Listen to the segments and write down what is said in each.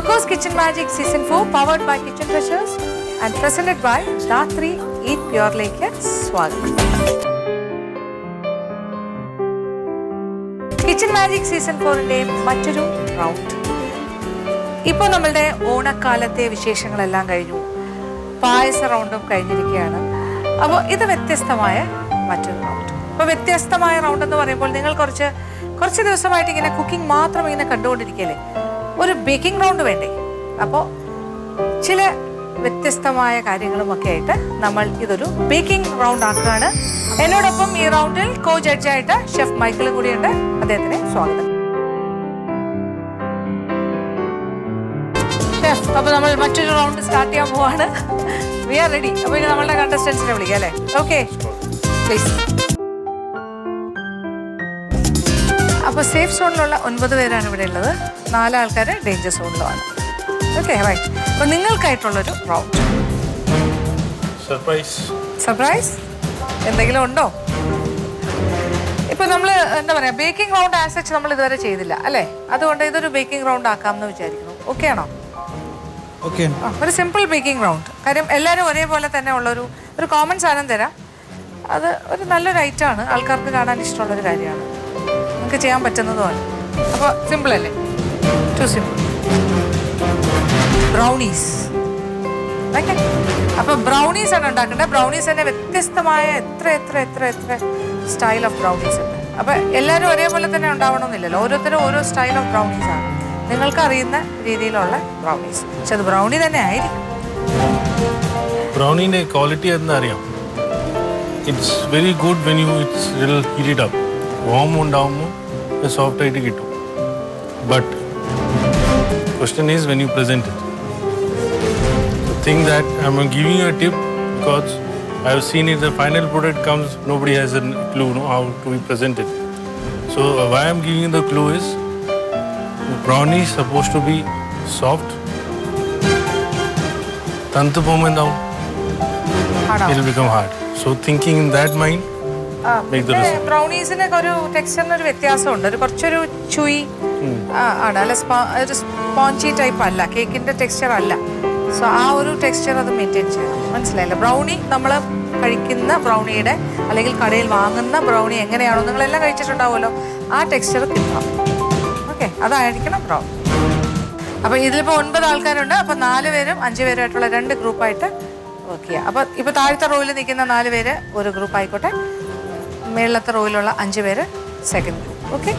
Coco's Kitchen Magic Season 4 powered by Kitchen Treasures and presented by Datri Eat Pure Lake Swagam. Kitchen Magic Season 4-ന്റെ മറ്റൊരു round. ഇപ്പോൾ നമ്മളുടെ ഓണക്കാലത്തെ വിശേഷങ്ങളെല്ലാം കഴിഞ്ഞു, പായസ റൗണ്ടും കഴിഞ്ഞിരിക്കുകയാണ്. അപ്പോൾ ഇത് വ്യത്യസ്തമായ മറ്റൊരു റൗണ്ട്. അപ്പോൾ വ്യത്യസ്തമായ റൗണ്ട് എന്ന് പറയുമ്പോൾ നിങ്ങൾ കുറച്ച് ദിവസമായിട്ട് ഇങ്ങനെ കുക്കിംഗ് മാത്രം ഇങ്ങനെ കണ്ടുകൊണ്ടിരിക്കുകയല്ലേ, ഒരു ബേക്കിംഗ് റൗണ്ട് വേണ്ടേ? അപ്പോൾ ചില വ്യത്യസ്തമായ കാര്യങ്ങളുമൊക്കെ ആയിട്ട് നമ്മൾ ഇതൊരു ബേക്കിംഗ് റൗണ്ട് ആക്കുകയാണ്. എന്നോടൊപ്പം ഈ റൗണ്ടിൽ കോ ജഡ്ജായിട്ട് ഷെഫ് മൈക്കിളും കൂടിയുണ്ട്. അദ്ദേഹത്തിന് സ്വാഗതം. ഷെഫ്, അപ്പോൾ നമ്മൾ മറ്റൊരു റൗണ്ട് സ്റ്റാർട്ട് ചെയ്യാൻ പോവാണ്. We are ready. അപ്പോൾ ഇനി നമ്മളുടെ കണ്ടസ്റ്റൻസിനെ വിളിക്കാം അല്ലേ? Okay, please. അപ്പോൾ സേഫ് സോണിലുള്ള 9 പേരാണ് ഇവിടെ ഉള്ളത്, 4 ആൾക്കാർ ഡേഞ്ചർ സോണിലുമാണ്. Okay, right. അപ്പോൾ നിങ്ങൾക്കായിട്ടുള്ളൊരു റൗണ്ട്. സർപ്രൈസ് എന്തെങ്കിലും ഉണ്ടോ? ഇപ്പോൾ നമ്മൾ എന്താ പറയുക, ബേക്കിംഗ് റൗണ്ട് ആസ് സച്ച് നമ്മൾ ഇതുവരെ ചെയ്തില്ല അല്ലേ? അതുകൊണ്ട് ഇതൊരു ബേക്കിംഗ് റൗണ്ട് ആക്കാമെന്ന് വിചാരിക്കുന്നു. ഓക്കെ ആണോ? ഓക്കെ. ഒരു സിമ്പിൾ ബേക്കിംഗ് റൗണ്ട്. കാര്യം എല്ലാവരും ഒരേപോലെ തന്നെ ഉള്ളൊരു കോമൺ സാധനം തരാം. അത് ഒരു നല്ലൊരു ഐറ്റമാണ്, ആൾക്കാർക്ക് കാണാൻ ഇഷ്ടമുള്ളൊരു കാര്യമാണ്, നമുക്ക് ചെയ്യാൻ പറ്റുന്നതുമാണ്. അപ്പോൾ സിമ്പിൾ അല്ലേ? Too simple. ബ്രൗണീസ്. ഓക്കെ, അപ്പോൾ ബ്രൗണീസ് ആണ് ഉണ്ടാക്കേണ്ടത്. ബ്രൗണീസ് തന്നെ വ്യത്യസ്തമായ എത്ര സ്റ്റൈൽ ഓഫ് ബ്രൗണീസ് ഉണ്ട്. അപ്പോൾ എല്ലാവരും ഒരേപോലെ തന്നെ ഉണ്ടാവണമെന്നില്ലല്ലോ, ഓരോരുത്തരും ഓരോ സ്റ്റൈൽ ഓഫ് ബ്രൗണീസ് ആണ്, നിങ്ങൾക്ക് അറിയുന്ന രീതിയിലുള്ള ബ്രൗണീസ്. പക്ഷെ അത് ബ്രൗണി തന്നെ ആയിരിക്കും. ബ്രൗണിന്റെ ക്വാളിറ്റി എന്താ അറിയാം? It's very good when you it's heat it up. Warm ഉണ്ടാവുമ്പോൾ സോഫ്റ്റ് ആയിട്ട് കിട്ടും. But question is when you present it. Think that I'm giving you a tip because I have seen if the final product comes, nobody has a clue how to be presented. So why I'm giving you the clue is brownie is supposed to be soft. Tantu pomendao, it will become hard. So thinking in that mind, make the result. ബ്രൗണീസിന് ഒരു ടെക്സ്ചറിന് ഒരു വ്യത്യാസമുണ്ട്. ഒരു കുറച്ചൊരു ചുയി ആണ്, അല്ല ഒരു spongy type അല്ല, കേക്കിന്റെ ടെക്സ്ചർ അല്ല. സോ ആ ഒരു ടെക്സ്ചർ അത് മെയിൻറ്റെയിൻ ചെയ്യണം. മനസ്സിലായില്ല? ബ്രൗണി നമ്മൾ കഴിക്കുന്ന ബ്രൗണിയുടെ അല്ലെങ്കിൽ കടയിൽ വാങ്ങുന്ന ബ്രൗണി എങ്ങനെയാണോ, നിങ്ങളെല്ലാം കഴിച്ചിട്ടുണ്ടാവുമല്ലോ, ആ ടെക്സ്ചർ കിട്ടണം. ഓക്കെ, അതായിരിക്കണം ബ്രൗണി. അപ്പോൾ ഇതിലിപ്പോൾ 9 ആൾക്കാരുണ്ട്. അപ്പോൾ 4 പേരും 5 പേരുമായിട്ടുള്ള 2 ഗ്രൂപ്പായിട്ട് വർക്ക് ചെയ്യുക. അപ്പോൾ ഇപ്പോൾ താഴത്തെ റോയിൽ നിൽക്കുന്ന 4 പേര് ഒരു ഗ്രൂപ്പ് ആയിക്കോട്ടെ, മേളത്തെ റോയിലുള്ള 5 പേര് സെക്കൻഡ് ഗ്രൂപ്പ്. ഓക്കെ,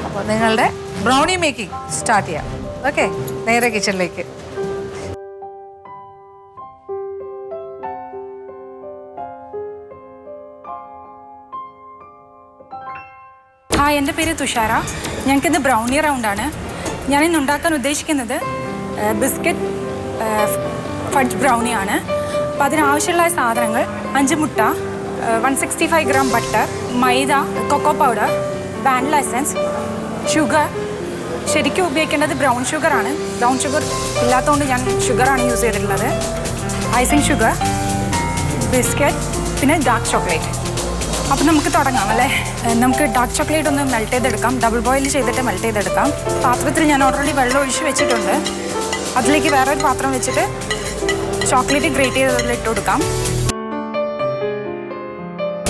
അപ്പോൾ നിങ്ങളുടെ ബ്രൗണി മേക്കിംഗ് സ്റ്റാർട്ട് ചെയ്യാം. ഓക്കെ, നേരെ കിച്ചണിലേക്ക്. ഹായ്, എൻ്റെ പേര് തുഷാര. ഞങ്ങൾക്കിന്ന് ബ്രൗണി റൗണ്ടാണ്. ഞാനിന്ന് ഉണ്ടാക്കാൻ ഉദ്ദേശിക്കുന്നത് ബിസ്ക്കറ്റ് ഫഡ്ജ് ബ്രൗണിയാണ്. അപ്പോൾ അതിനാവശ്യമുള്ള സാധനങ്ങൾ 5 മുട്ട, 165 gram butter, maida, cocoa powder, vanilla essence, sugar. ശരിക്കും ഉപയോഗിക്കേണ്ടത് ബ്രൗൺ ഷുഗറാണ്. ബ്രൗൺ ഷുഗർ ഇല്ലാത്തതുകൊണ്ട് ഞാൻ ഷുഗറാണ് യൂസ് ചെയ്തിട്ടുള്ളത്. ഐസിങ് ഷുഗർ, ബിസ്ക്കറ്റ്, പിന്നെ ഡാർക്ക് ചോക്ലേറ്റ്. അപ്പോൾ നമുക്ക് തുടങ്ങാം അല്ലേ? നമുക്ക് ഡാർക്ക് ചോക്ലേറ്റ് ഒന്ന് മെൽറ്റ് ചെയ്തെടുക്കാം. ഡബിൾ ബോയിൽ ചെയ്തിട്ട് മെൽറ്റ് ചെയ്തെടുക്കാം. പാത്രത്തിൽ ഞാൻ ഓൾറെഡി വെള്ളം ഒഴിച്ച് വെച്ചിട്ടുണ്ട്. അതിലേക്ക് വേറൊരു പാത്രം വെച്ചിട്ട് ചോക്ലേറ്റ് ഗ്രേറ്റ് ചെയ്തതിലിട്ട് കൊടുക്കാം.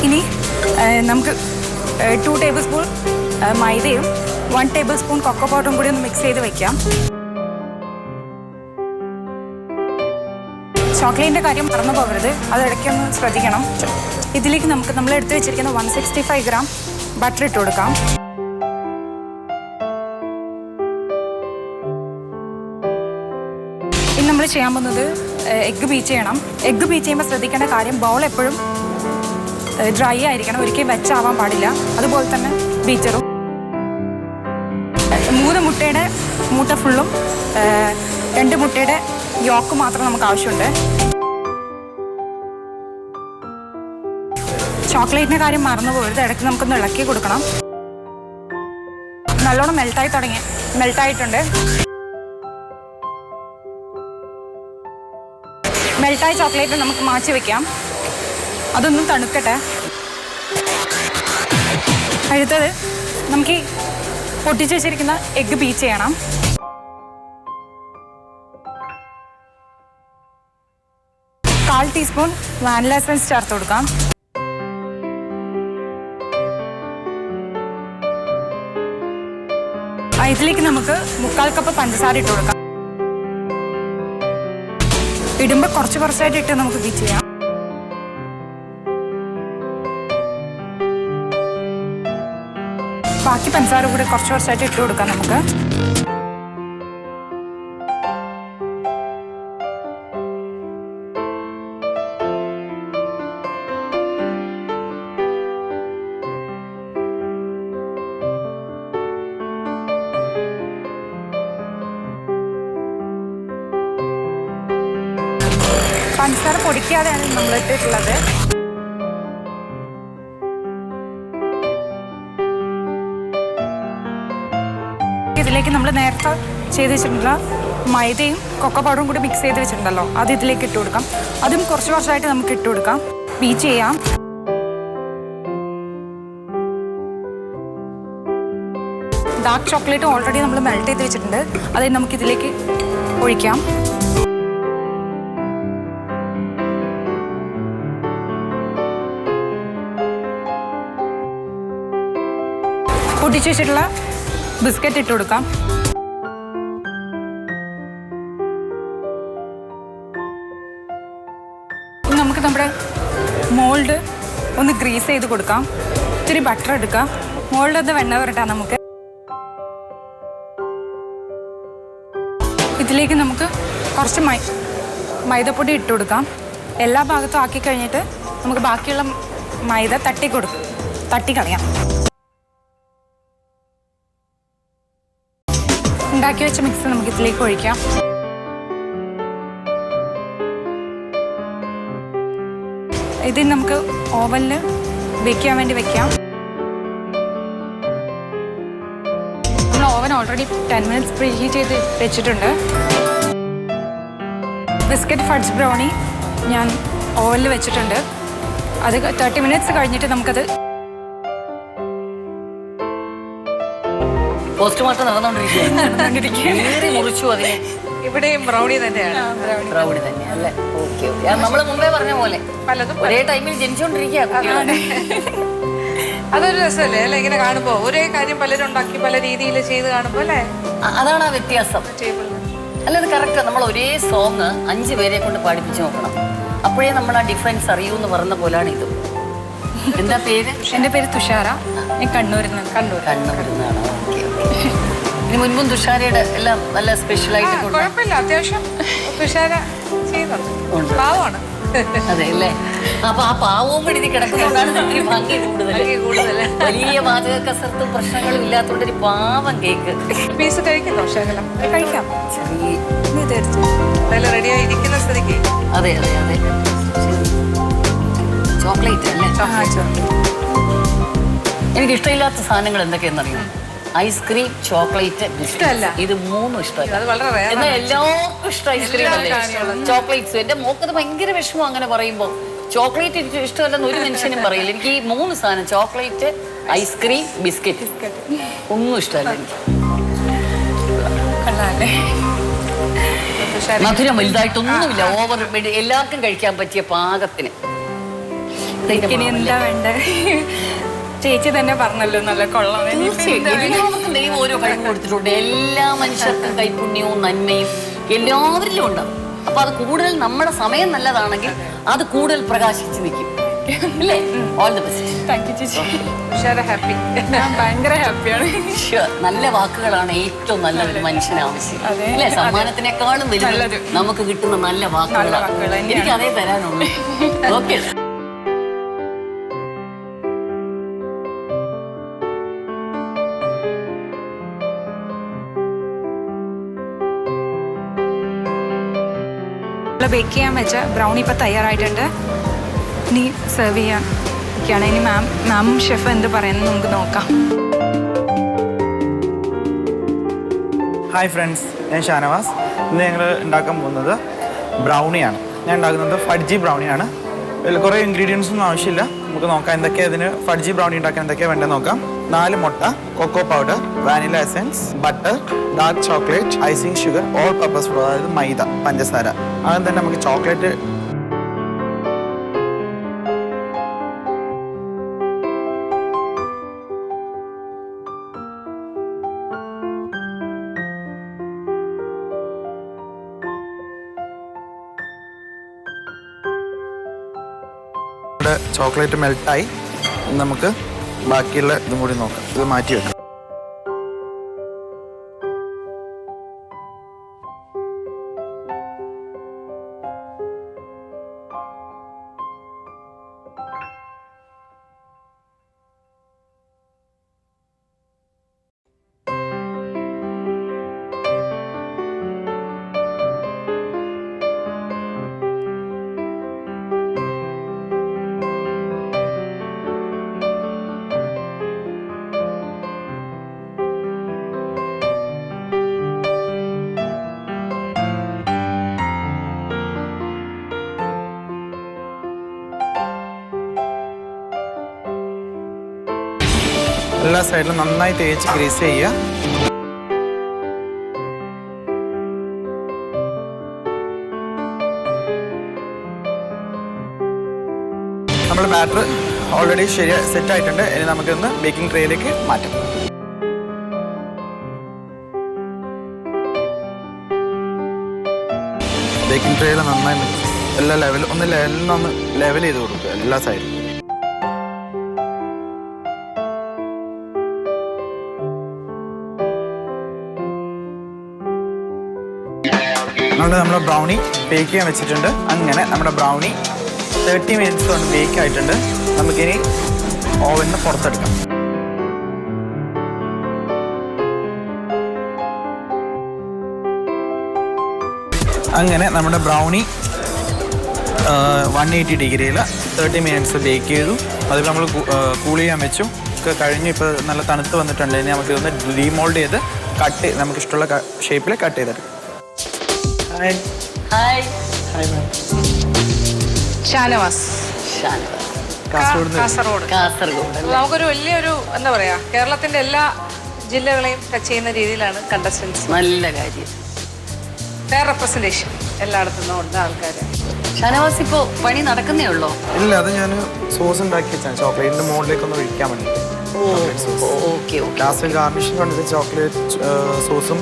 ഇനി നമുക്ക് 2 ടേബിൾ സ്പൂൺ മൈദയും 1 ടേബിൾ സ്പൂൺ കൊക്കോ പൗഡറും കൂടി ഒന്ന് മിക്സ് ചെയ്ത് വയ്ക്കാം. ചോക്ലേറ്റിൻ്റെ കാര്യം മറന്നു പോകരുത്, അത് ഇടയ്ക്കൊന്ന് ശ്രദ്ധിക്കണം. ഇതിലേക്ക് നമ്മൾ എടുത്ത് വെച്ചിരിക്കുന്ന 165 ഗ്രാം ബട്ടർ ഇട്ട് കൊടുക്കാം. ഇനി നമ്മൾ ചെയ്യാൻ പോകുന്നത് എഗ്ഗ് ബീറ്റ് ചെയ്യണം. എഗ്ഗ് ബീറ്റ് ചെയ്യുമ്പോൾ ശ്രദ്ധിക്കേണ്ട കാര്യം, ബൗൾ എപ്പോഴും ഡ്രൈ ആയിരിക്കണം, ഒരിക്കലും വെച്ചാവാൻ പാടില്ല. അതുപോലെ തന്നെ ബീറ്ററും. 3 മുട്ടയുടെ മൂട്ട ഫുള്ളും 2 മുട്ടയുടെ യോക്ക് മാത്രം നമുക്ക് ആവശ്യമുണ്ട്. ചോക്ലേറ്റിൻ്റെ കാര്യം മറന്നു പോകരുത്, ഇടയ്ക്ക് നമുക്കൊന്ന് ഇളക്കി കൊടുക്കണം. നല്ലോണം മെൽട്ടായിട്ടുണ്ട്. മെൽട്ടായ ചോക്ലേറ്റ് നമുക്ക് മാറ്റി വയ്ക്കാം, അതൊന്നും തണുക്കട്ടെ. അടുത്തത് നമുക്ക് പൊട്ടിച്ച് വെച്ചിരിക്കുന്ന എഗ്ഗ് ബീറ്റ് ചെയ്യണം. 1/4 ടീസ്പൂൺ വാനില എസൻസ് ചേർത്ത് കൊടുക്കാം. ഇതിലേക്ക് നമുക്ക് 1/4 കപ്പ് പഞ്ചസാര ഇട്ട് കൊടുക്കാം. ഇടുമ്പോൾ കുറച്ചായിട്ട് ഇട്ട് നമുക്ക് ബീറ്റ് ചെയ്യാം. ബാക്കി പഞ്ചസാര കൂടെ കുറച്ചായിട്ട് ഇട്ട് കൊടുക്കാം നമുക്ക്. പഞ്ചസാര പൊടിക്കാതെയാണ് നമ്മൾ ഇട്ടിട്ടുള്ളത്. ഇതിലേക്ക് നമ്മൾ നേരത്തെ ചെയ്ത് വെച്ചിട്ടുള്ള മൈദയും കൊക്കോ പൗഡറും കൂടി മിക്സ് ചെയ്ത് വെച്ചിട്ടുണ്ടല്ലോ, അത് ഇതിലേക്ക് ഇട്ട് കൊടുക്കാം. അതും കുറച്ചായിട്ട് നമുക്ക് ഇട്ട് കൊടുക്കാം. ബീറ്റ് ചെയ്യാം. ഡാർക്ക് ചോക്ലേറ്റ് ഓൾറെഡി നമ്മൾ മെൽറ്റ് ചെയ്ത് വെച്ചിട്ടുണ്ട്, അത് നമുക്ക് ഇതിലേക്ക് ഒഴിക്കാം. പൊടിച്ച് വെച്ചിട്ടുള്ള ബിസ്ക്കറ്റ് ഇട്ട് കൊടുക്കാം. നമുക്ക് നമ്മുടെ മോൾഡ് ഒന്ന് ഗ്രീസ് ചെയ്ത് കൊടുക്കാം. ഇത്തിരി ബട്ടർ എടുക്കാം. മോൾഡ് ഒന്ന് വെണ്ണ വരട്ടാം. നമുക്ക് ഇതിലേക്ക് നമുക്ക് കുറച്ച് മൈദപ്പൊടി ഇട്ട് കൊടുക്കാം. എല്ലാ ഭാഗത്തും ആക്കി കഴിഞ്ഞിട്ട് നമുക്ക് ബാക്കിയുള്ള മൈദ തട്ടിക്കളയാം. ഉണ്ടാക്കി വെച്ച മിക്സ് നമുക്ക് ഇതിലേക്ക് ഒഴിക്കാം. ഇത് നമുക്ക് ഓവനിൽ ബേക്ക് ചെയ്യാൻ വേണ്ടി വെക്കാം. നമ്മൾ oven already 10 minutes preheat ചെയ്ത് വെച്ചിട്ടുണ്ട്. ബിസ്ക്കറ്റ് ഫഡ്ജ് ബ്രൗണി ഞാൻ ഓവനിൽ വെച്ചിട്ടുണ്ട്. അത് 30 മിനിറ്റ്സ് കഴിഞ്ഞിട്ട് നമുക്കത് പോസ്റ്റ്മോർട്ടം നടന്നുകൊണ്ടിരിക്കുകയാണ്. ഇവിടെയും ബ്രൗണി തന്നെയാണ്. ബ്രൗണി തന്നെ അല്ലേ? ഓക്കെ. നമ്മള് മുമ്പേ പറഞ്ഞ പോലെ പലതും ഒരേ ടൈമിൽ ജനിച്ചുകൊണ്ടിരിക്കുക. അതൊരു രസമല്ലേ അല്ലെ? ഇങ്ങനെ കാണുമ്പോ ഒരേ കാര്യം പലരും ഉണ്ടാക്കി പല രീതിയിൽ ചെയ്ത് കാണുമ്പോ അല്ലേ? അതാണ് ആ വ്യത്യാസം. അല്ല, അത് കറക്റ്റ്. നമ്മൾ ഒരേ സോങ് 5 പേരെ കൊണ്ട് പാടിപ്പിച്ച് നോക്കണം. അപ്പോഴേ നമ്മൾ ആ ഡിഫറൻസ് അറിയൂ എന്ന് പറഞ്ഞ പോലാണ് ഇത്. എന്താ പേര്? എൻ്റെ പേര് തുഷാര. ഞാൻ കണ്ണൂരിൽ നിന്നാണ്. കണ്ണൂരിൽ നിന്നാണ്. ഓക്കെ. ഇനി മുൻപും തുഷാരയുടെ എല്ലാം നല്ല സ്പെഷ്യലായിട്ട് കുഴപ്പമില്ല, അത്യാവശ്യം തുഷാര ചെയ്യുന്നുണ്ട്. പാവമാണ്. അതെ അല്ലേ? അപ്പൊ ആ പാവവും കൂടി ഇത് കിടക്കുന്നതുകൊണ്ടാണ് ഒത്തിരി ഭംഗി കൂടുതൽ. വലിയ പാചക കസർത്തും പ്രശ്നങ്ങളും ഇല്ലാത്തതുകൊണ്ട് ഒരു പാവം കേക്ക് പീസ് കഴിക്കുന്നോ? ശകലം കഴിക്കാം. നല്ല റെഡിയായി ഇരിക്കുന്ന സ്ഥിതിക്ക്. അതെ അതെ അതെ. ചോക്ലേറ്റ് അല്ലേ? എനിക്ക് ഇഷ്ടമില്ലാത്ത സാധനങ്ങൾ എന്തൊക്കെയാണെന്നറിയാം? Ice cream, chocolate, biscuit. ഇത് 3 ഇഷ്ടമല്ല. എന്നാൽ എല്ലാവർക്കും ഇഷ്ടം ഐസ്ക്രീം അല്ലേ? ചോക്ലേറ്റ്സ്. എന്റെ മോക്കത് ഭയങ്കര വിഷമം അങ്ങനെ പറയുമ്പോൾ. ചോക്ലേറ്റ് എനിക്ക് ഇഷ്ടമല്ലെന്ന് ഒരു മനുഷ്യനും പറയില്ല. എനിക്ക് ഈ 3 സാധനം, ചോക്ലേറ്റ്, ഐസ്ക്രീം, ബിസ്ക്കറ്റ്, ഒന്നും ഇഷ്ടമല്ല എനിക്ക്. മധുരം വലുതായിട്ടൊന്നുമില്ല. ഓവർ എല്ലാവർക്കും കഴിക്കാൻ പറ്റിയ പാകത്തിന്. എന്താ വേണ്ട? ചേച്ചി തന്നെ പറഞ്ഞല്ലോ നല്ല കൊള്ളാം. എല്ലാവർക്കും ദൈവം ഓരോ കഴിവ് കൊടുത്തിട്ടുണ്ട്. എല്ലാ മനുഷ്യർക്കും കൈപുണ്യവും നന്മയും എല്ലാവരിലും ഉണ്ടാവും. അപ്പൊ അത് കൂടുതൽ നമ്മുടെ സമയം നല്ലതാണെങ്കിൽ അത് കൂടുതൽ പ്രകാശിച്ച് നിൽക്കും. അല്ലേ? All the best. Thank you ചേച്ചി. ഹാപ്പി. ഞാൻ ഭയങ്കര ഹാപ്പിയാണ്. നല്ല വാക്കുകളാണ് ഏറ്റവും നല്ല ഒരു മനുഷ്യന് ആവശ്യം. അല്ലേ? സമ്മാനത്തിനേക്കാളും വലുത് നമുക്ക് കിട്ടുന്ന നല്ല വാക്കുകളാണ്. എനിക്ക് അതേ തരാനുള്ളൂ. ഓക്കെ. ബേക്ക് ചെയ്യാൻ വെച്ച ബ്രൗണി ഇപ്പം തയ്യാറായിട്ടുണ്ട്. ഇനി സെർവ് ചെയ്യാൻ ഒക്കെയാണ്. ഇനി മാമും ഷെഫ് എന്ത് പറയുന്നത് നമുക്ക് നോക്കാം. ഹായ് ഫ്രണ്ട്സ്, ഞാൻ ഷാനവാസ്. ഇന്ന് ഞങ്ങൾ ഉണ്ടാക്കാൻ പോകുന്നത് ബ്രൗണിയാണ്. ഞാൻ ഉണ്ടാക്കുന്നത് ഫഡ്ജി ബ്രൗണിയാണ്. ഇതിൽ കുറേ ഇൻഗ്രീഡിയൻസ് ഒന്നും ആവശ്യമില്ല. നമുക്ക് നോക്കാം എന്തൊക്കെയാണ് ഇതിന് ഫഡ്ജി ബ്രൗണി ഉണ്ടാക്കാൻ എന്തൊക്കെയാണ് വേണ്ടത് നോക്കാം. 4 മുട്ട, cocoa powder, vanilla essence, butter, dark chocolate, icing sugar, all purpose flour, അതായത് മൈദ, പഞ്ചസാര. ആദ്യം തന്നെ നമുക്ക് ചോക്ലേറ്റ് ഇവിടെ ചോക്ലേറ്റ് മെൽട്ടായി. നമുക്ക് ബാക്കിയുള്ള ഇതും കൂടി നോക്കാം. ഇത് മാറ്റി വെക്കാം. എല്ലാ സൈഡിലും നന്നായി തേച്ച് ഗ്രീസ് ചെയ്യുക. നമ്മുടെ ബാറ്റർ ഓൾറെഡി ശരിയായി സെറ്റ് ആയിട്ടുണ്ട്. ഇനി നമുക്കൊന്ന് ബേക്കിംഗ് ട്രേയിലേക്ക് മാറ്റാം. ബേക്കിംഗ് ട്രേയിൽ നന്നായി എല്ലാ ലെവലും ഒന്ന് ലെവൽ ചെയ്ത് കൊടുക്കുക എല്ലാ സൈഡിലും. നമ്മൾ ബ്രൗണി ബേക്ക് ചെയ്യാൻ വെച്ചിട്ടുണ്ട്. അങ്ങനെ നമ്മുടെ ബ്രൗണി 30 മിനിറ്റ്സ് കൊണ്ട് ബേക്ക് ആയിട്ടുണ്ട്. നമുക്കിനി ഓവനിൽ നിന്ന് പുറത്തെടുക്കാം. അങ്ങനെ നമ്മുടെ ബ്രൗണി 180 ഡിഗ്രിയിൽ 30 മിനിറ്റ്സ് ബേക്ക് ചെയ്തു. അതിൽ നമ്മൾ കൂൾ ചെയ്യാൻ വെച്ചു. ഒക്കെ കഴിഞ്ഞ് ഇപ്പോൾ നല്ല തണുത്ത് വന്നിട്ടുണ്ട്. ഇനി നമുക്ക് ഇതൊന്ന് ഡീമോൾഡ് ചെയ്ത് നമുക്കിഷ്ടമുള്ള ഷേപ്പിൽ കട്ട് ചെയ്തെടുക്കാം. Hi hi hi ma'am. Shanavas, Kasaragod. Kasaragod നമുക്കൊരു വലിയൊരു എന്താ പറയാ, കേരളത്തിന്റെ എല്ലാ ജില്ലകളെയും ടച്ച് ചെയ്യുന്ന രീതിയിലാണ് കണ്ടസ്റ്റൻസ്. നല്ല കാര്യം. ഫെയർ റെപ്രസെന്റേഷൻ എല്ലായിടത്തു നിന്നും ഉണ്ട് ആൾക്കാർ. ഷാനവാസ് ഇപ്പോ പണി നടക്കുന്നേ ഉള്ളോ? ഇല്ല, അത് ഞാൻ സോസ് ഉണ്ടാക്കി വെച്ചാണ് ചോക്ലേറ്റിന്റെ മുകളിലേക്ക് ഒന്ന് ഒഴിക്കാൻ വേണ്ടി. Okay okay. ലാസ്റ്റ് ഗാർണിഷിംഗ് കണ്ടത് ചോക്ലേറ്റ് സോസും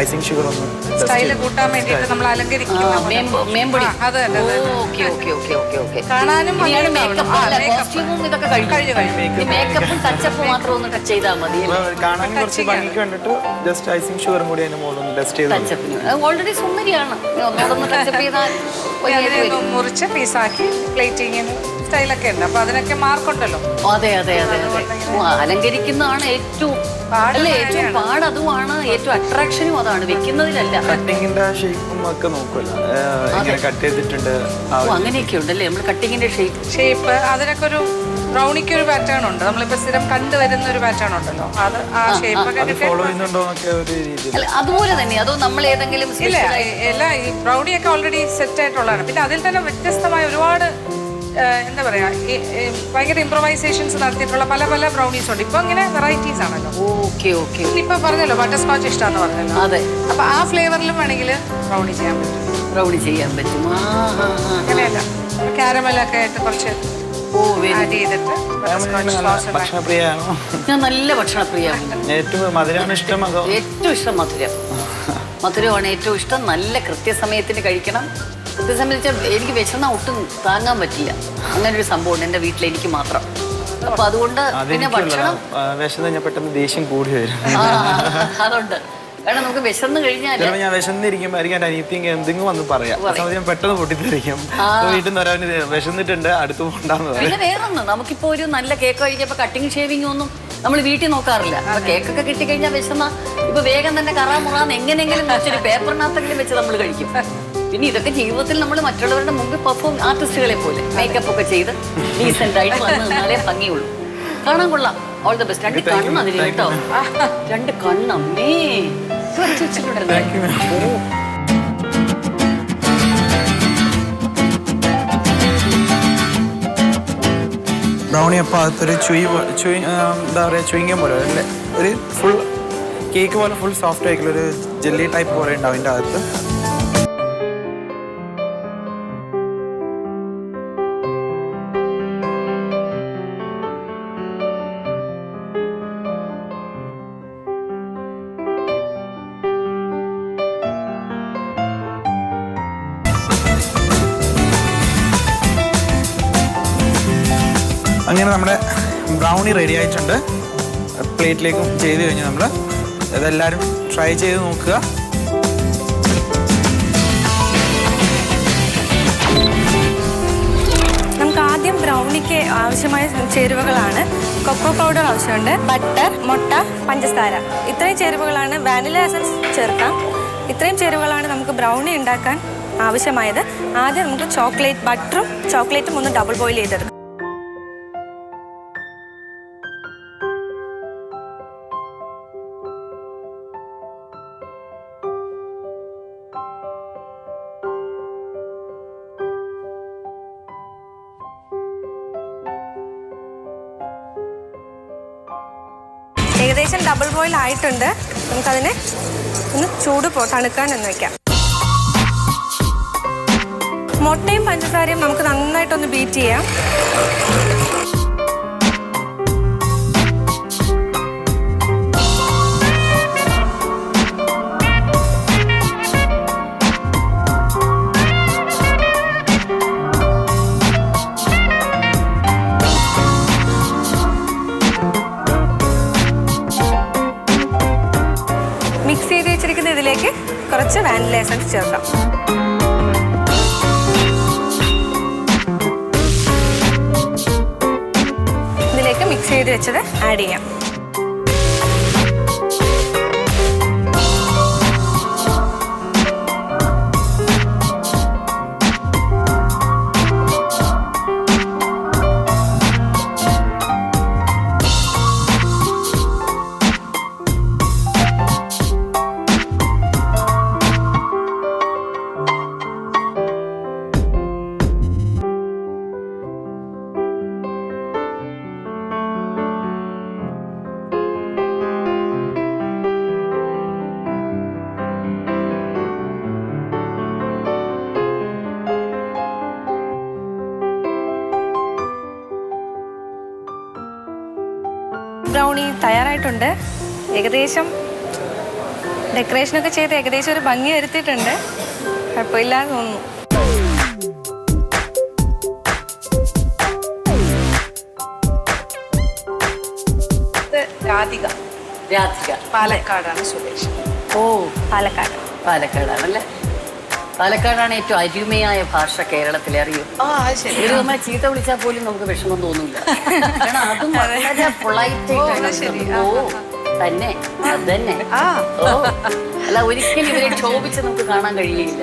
ഐസിങ് ഷുഗർ ഒന്ന് സ്റ്റൈല് കൂട്ടാൻ വേണ്ടിയിട്ട് നമ്മൾ അലങ്കരിക്കും. കാണാനും മേക്കപ്പും ടച്ചപ്പും മാത്രം ഒന്ന് ടച്ച് ചെയ്താൽ മതി. കാണാൻ കുറച്ച് ഭംഗിക്ക് വേണ്ടിട്ട് ജസ്റ്റ് ഐസിങ് ഷുഗറും കൂടി അതിന്റെ മുകളിൽ ഒന്ന് ടെസ്റ്റ് ചെയ്ത്. ടച്ചപ്പിന് ഓൾറെഡി സുന്ദരിയാണ്. ഒന്നോടൊന്ന് ടച്ചപ്പ് ചെയ്താൽ മുറിച്ച് പീസാക്കി പ്ലേറ്റിങ്ങിന് സ്റ്റൈലൊക്കെ ഉണ്ട്. അപ്പൊ അതിനൊക്കെ മാർക്കുണ്ടല്ലോ. അതെ അതെ അതെ അതെ. അലങ്കരിക്കുന്നതാണ് ഏറ്റവും ഏറ്റവും പാട്. അതുമാണ് ഏറ്റവും അട്രാക്ഷനും. അതാണ് വെക്കുന്നതിലല്ല. കട്ടിങ്ങിന്റെ ഷേപ്പും ഒക്കെ നോക്കുമല്ലോ, ഇങ്ങനെ കട്ട് ചെയ്തിട്ടുണ്ട്. അങ്ങനെയൊക്കെ ഉണ്ടല്ലേ നമ്മൾ കട്ടിങ്ങിന്റെ ഷേപ്പ്. അതിനൊക്കെ ഒരു ബ്രൗണിക്ക് ഒരു പാറ്റേൺ ഉണ്ട്. നമ്മളിപ്പോ സ്ഥിരം കണ്ടുവരുന്ന ഒരു പാറ്റേൺ ഉണ്ടല്ലോ, അത് ആ ഷേപ്പ് ഫോളോ ചെയ്യുന്നുണ്ടോ എന്നൊക്കെ ഒരു രീതിയിൽ. അതുപോലെ തന്നെ അതോ നമ്മൾ ഏതെങ്കിലും ഇല്ല, എല്ലാ ഈ ബ്രൗണിയൊക്കെ ഓൾറെഡി സെറ്റ് ആയിട്ടുള്ളതാണ്. പിന്നെ അതിൽ തന്നെ വ്യത്യസ്തമായ ഒരുപാട് എന്താ പറയാ, ഭയങ്കര ഇംപ്രവൈസേഷൻസ് നടത്തിയിട്ടുള്ള പല പല ബ്രൗണീസ് ഉണ്ട്. ഇപ്പൊ ഇങ്ങനെ വെറൈറ്റീസ് ആണല്ലോ. Okay okay. ഇപ്പൊ പറഞ്ഞല്ലോ ബട്ടർ സ്കോച്ച് ഇഷ്ടമാന്ന് പറഞ്ഞല്ലോ. അതെ. അപ്പൊ ആ ഫ്ലേവറിലും വേണമെങ്കിൽ ബ്രൗണി ചെയ്യാൻ പറ്റും. ബ്രൗണി ചെയ്യാൻ പറ്റും. അങ്ങനെയല്ല, കാരമലൊക്കെ ആയിട്ട് കുറച്ച് ആഡ് ചെയ്തിട്ട്. ഭക്ഷണപ്രിയാണോ? ഞാൻ നല്ല ഭക്ഷണപ്രിയാണ്. ഏറ്റവും മധുരമാണ് ഇഷ്ടം അതോ? ഏറ്റവും ഇഷ്ടം മധുരം. മധുരമാണ് ഏറ്റവും ഇഷ്ടം. നല്ല കൃത്യസമയത്തിന് കഴിക്കണം. കൃത്യസമയത്ത് എനിക്ക് വിശന്ന ഒട്ടും താങ്ങാൻ പറ്റില്ല. അങ്ങനെ ഒരു സംഭവമുണ്ട് എൻ്റെ വീട്ടിൽ, എനിക്ക് മാത്രം. അപ്പൊ അതുകൊണ്ട് പിന്നെ ഭക്ഷണം വിശന്ന് പെട്ടെന്ന് ദേഷ്യം കൂടി വരും. അതുകൊണ്ട് കാരണം നമുക്ക് വിശന്ന് കഴിഞ്ഞാൽ ഞാൻ വിശന്നിരിക്കുമ്പോൾ എൻ്റെ അനിയത്തിയും എന്തെങ്കിലും വന്ന് പറയാം. ഞാൻ പെട്ടെന്ന് പൊട്ടിത്തെറിക്കും. വീട്ടിൽ നിന്ന് ഒരാൾ വിശന്നിട്ടുണ്ട് അടുത്ത് പോകണ്ടെന്ന് പറയും. പിന്നെ വേറൊന്നും, നമുക്കിപ്പോ ഒരു നല്ല കേക്ക് കഴിക്കുമ്പോ കട്ടിങ് ഷേവിങ് ഒന്നും നമ്മൾ വീട്ടിൽ നോക്കാറില്ല. അപ്പൊ കേക്കൊക്കെ കിട്ടിക്കഴിഞ്ഞാൽ വിശന്ന ഇപ്പൊ വേഗം തന്നെ കറാമുറാന്ന് എങ്ങനെയെങ്കിലും വെച്ചൊരു പേപ്പറിനകത്തെങ്കിലും വെച്ച് നമ്മൾ കഴിക്കും. പിന്നെ ഇതൊക്കെ ജീവിതത്തിൽ നമ്മൾ മറ്റുള്ളവരുടെ മുമ്പിൽ പെർഫോം ആർട്ടിസ്റ്റുകളെ പോലെ മേക്കപ്പ് ഒക്കെ ചെയ്ത് ഡീസെന്റ് ആയിട്ട് വന്ന് നിന്നാലേ ഭംഗിയുള്ളൂ. കാണാൻ കൊള്ളാം. All the best. 2 കണ്ണ് അതിന് കേട്ടോ. 2 കണ്ണമ്മേ ബ്രൗണി അപ്പം അകത്തൊരു എന്താ പറയുക, ചുയിങ്ങം പോലെ അല്ലേ, ഒരു ഫുൾ കേക്ക് പോലെ ഫുൾ സോഫ്റ്റ് ആയിട്ടുള്ള ഒരു ജെല്ലി ടൈപ്പ് പോലെ ഉണ്ടാവും അതിൻ്റെ അകത്ത്. അങ്ങനെ നമ്മുടെ ബ്രൗണി റെഡി ആയിട്ടുണ്ട്. പ്ലേറ്റിലേക്കും ചെയ്ത് കഴിഞ്ഞ് നമ്മൾ ഇതെല്ലാവരും ട്രൈ ചെയ്ത് നോക്കുക. നമുക്ക് ആദ്യം ബ്രൗണിക്ക് ആവശ്യമായ ചേരുവകളാണ്. കൊക്കോ പൗഡർ ആവശ്യമുണ്ട്, ബട്ടർ, മുട്ട, പഞ്ചസാര. ഇത്രയും ചേരുവകളാണ്. വാനില എസൻസ് ചേർക്കാം. ഇത്രയും ചേരുവകളാണ് നമുക്ക് ബ്രൗണി ഉണ്ടാക്കാൻ ആവശ്യമായത്. ആദ്യം നമുക്ക് ബട്ടറും ചോക്ലേറ്റും ഒന്ന് ഡബിൾ ബോയിൽ ചെയ്തെടുക്കാം. ഏകദേശം ഡബിൾ ബോയിൽ ആയിട്ടുണ്ട്. നമുക്കതിനെ ഒന്ന് തണുക്കാനൊന്ന് വയ്ക്കാം. മുട്ടയും പഞ്ചസാരയും നമുക്ക് നന്നായിട്ടൊന്ന് ബീറ്റ് ചെയ്യാം. മിക്സ് ചെയ്ത് വെച്ചിരിക്കുന്ന ഇതിലേക്ക് കുറച്ച് വാനില എസൻസ് ചേർക്കാം. ഇതിലേക്ക് മിക്സ് ചെയ്ത് വെച്ചത് ആഡ് ചെയ്യാം. ബ്രൗണി തയ്യാറായിട്ടുണ്ട്. ഏകദേശം ഡെക്കറേഷനൊക്കെ ചെയ്ത് ഏകദേശം ഒരു ഭംഗി വരുത്തിയിട്ടുണ്ട്. കുഴപ്പമില്ലാതെ തോന്നുന്നു. രാധിക പാലക്കാടാണ് സ്വദേശം. ഓ, പാലക്കാടാണല്ലേ? പാലക്കാടാണ് ഏറ്റവും അരുമയായ ഭാഷ കേരളത്തിലെ. അറിയും, ഇത് നമ്മളെ ചീത്ത വിളിച്ചാൽ പോലും നമുക്ക് വിഷമം തോന്നില്ല. കാരണം അതും വളരെ പൊളൈറ്റ് ആയിട്ടാണ്. ഓ തന്നെ അതന്നെ. ഓ അല്ല, ഒരിക്കലും ഇവരെ ക്ഷോഭിച്ച് നമുക്ക് കാണാൻ കഴിയില്ല.